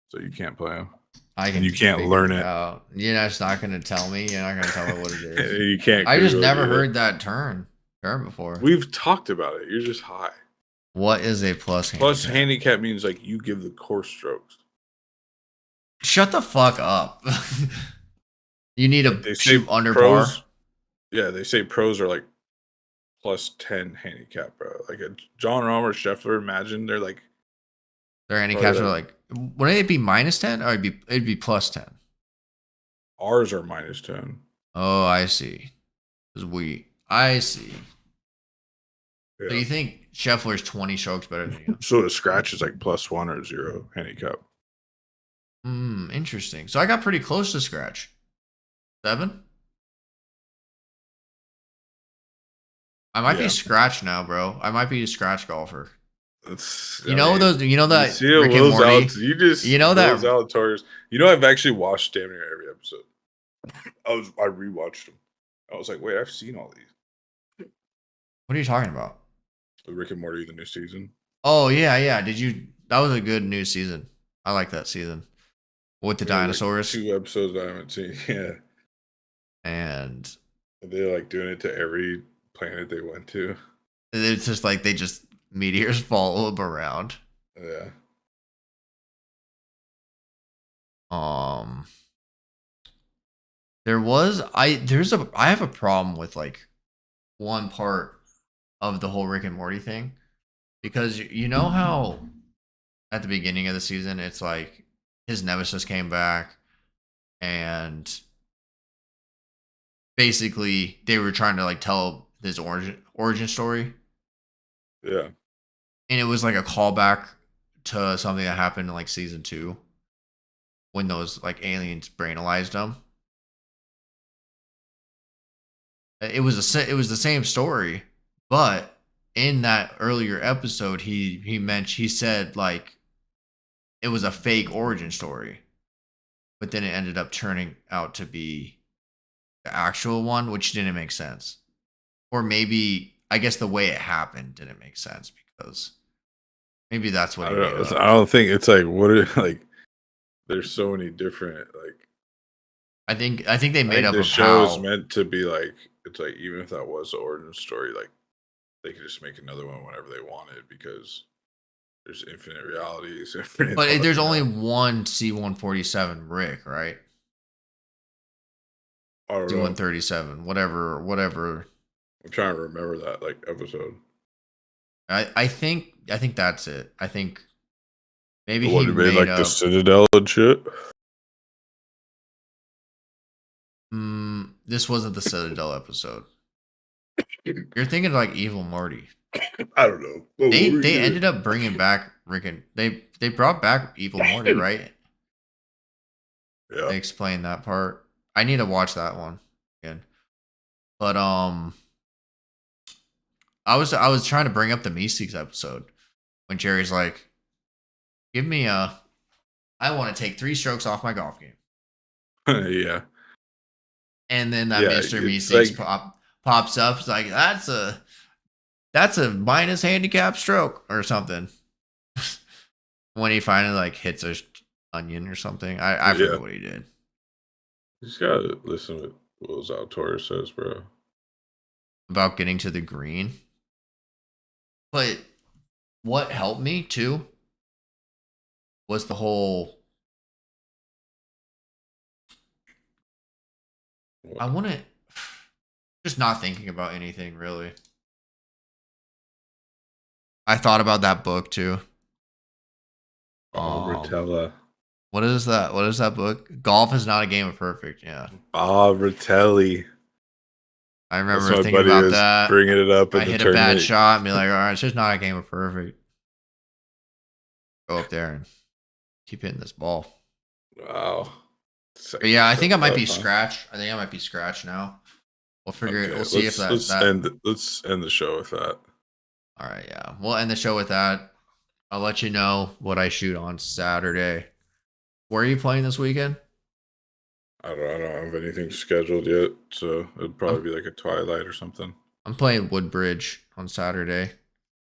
So you can't play them, I and you can can't figure learn it it. out. You're just not gonna tell me. You're not gonna tell me what it is. You can't I just Google it never either. heard that term before. We've talked about it. You're just high. What is a plus Plus handicap? handicap means like you give the course strokes. Shut the fuck up. You need Like to they say shoot under par. pros. Yeah, they say pros are like plus 10 handicap, bro. Like a John Rahm or Scheffler, imagine they're like Their probably handicaps are like like, wouldn't it be -10 or it'd be +10? ours are minus 10. Oh, I see. I see. So Yeah. you think Scheffler's 20 strokes better than you? So a scratch is like plus 1 or 0 handicap. Interesting. So I got pretty close to scratch. 7? I might be Yeah. scratch now, bro. I might be a scratch golfer. That's You I know mean, those? You know you that see a Rick and Will's out Morty? you You just know Will's that? Outdoors. You know, I've actually watched damn near every episode. I rewatched them. I was like, wait, I've seen all these. What are you talking about? The Rick and Morty, the new season. Oh yeah, yeah. Did you? That was a good new season. I like that season with the There's like dinosaurs 2 episodes I haven't seen. Yeah. and They're like doing it to every planet they went to. it's just like they just meteors follow them around. Yeah. Um, I have a problem with like one part of the whole Rick and Morty thing because you know how at the beginning of the season it's like his nemesis came back and basically they were trying to like tell his origin story, Yeah. and it was like a callback to something that happened in like season 2 when those like aliens brainalized him. It was the same story, but in that earlier episode, he said like it was a fake origin story, but then it ended up turning out to be the actual one, which didn't make sense. Or maybe I guess the way it happened didn't make sense because maybe that's what I he don't made know. up. I don't think it's like what are like there's so many different like I think they I made think up the of show is how meant to be like it's like even if that was the origin story, like they could just make another one whenever they wanted because there's infinite realities, infinite but there's you only know. one C-147 Rick, right? I don't know. C-137, whatever. I'm trying to remember that like episode. I think that's it. I think maybe The he one who made made like the up. Citadel and shit. This wasn't the Citadel episode. You're thinking of like Evil Morty. I don't know. What They were they you ended up bringing back Rick and they brought back Evil Morty, gonna right? Yeah. They explained that part. I need to watch that one again. But I was trying to bring up the Meeseeks episode when Jerry's like, "Give me I want to take 3 strokes off my golf game." Yeah. And then that Yeah. Mr. It's Meeseeks like pops up. It's like that's a minus handicap stroke or something. When he finally like hits a onion or something. I yeah. forget what he did. You just gotta listen to what Will's Outdoors says, bro. About getting to the green. But what helped me too was the whole I What? want to just not thinking about anything really. I thought about that book too. Rick Rotella. What is that? What is that book? Golf is not a game of perfect. Yeah. Bob Rottelli. I That's remember my thinking buddy about is that. bringing it up in I the hit a bad tournament. shot and be like, all right, it's just not a game of perfect. Go up there and keep hitting this ball. Wow. But yeah, I think I might be Huh? scratch. I think I might be scratch now. We'll figure it. Okay, We'll see if let's that. end the show with that. All right, yeah. We'll end the show with that. I'll let you know what I shoot on Saturday. Where are you playing this weekend? I don't have anything scheduled yet, so it'd probably I'm, be like a Twilight or something. I'm playing Woodbridge on Saturday.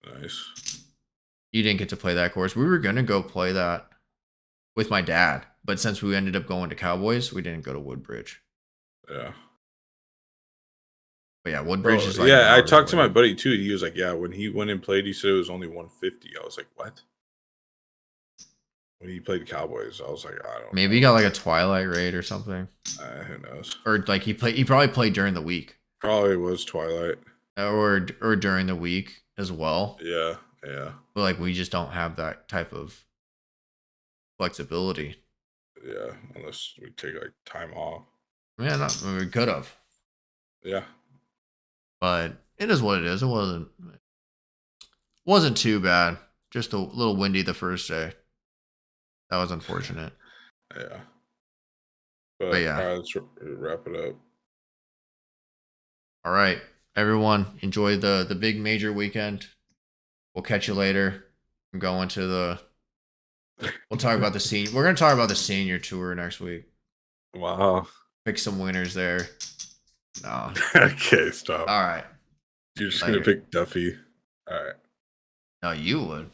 Nice. You didn't get to play that course. We were gonna go play that with my dad, but since we ended up going to Cowboys, we didn't go to Woodbridge. Yeah. But yeah, Woodbridge Bro, is like an yeah, I hour talked to away. my buddy too. He was like, yeah, when he went and played, he said it was only 150. I was like, what? When he played Cowboys, I was like, I don't Maybe know. he got like a Twilight raid or something. Who knows? Or like he probably played during the week. Probably was Twilight. Or during the week as well. Yeah, yeah. But like we just don't have that type of flexibility. Yeah, unless we take like time off. Yeah, we could have. Yeah. But it is what it is. It wasn't too bad. Just a little windy the first day. That was unfortunate. Yeah. But yeah. All right, let's wrap it up. All right, everyone, enjoy the big major weekend. We'll catch you later. I'm going to the. We'll talk about the senior. We're gonna talk about the senior tour next week. Wow. Pick some winners there. No. Okay, stop. All right. You're just Later. gonna pick Duffy. All right. No, you would.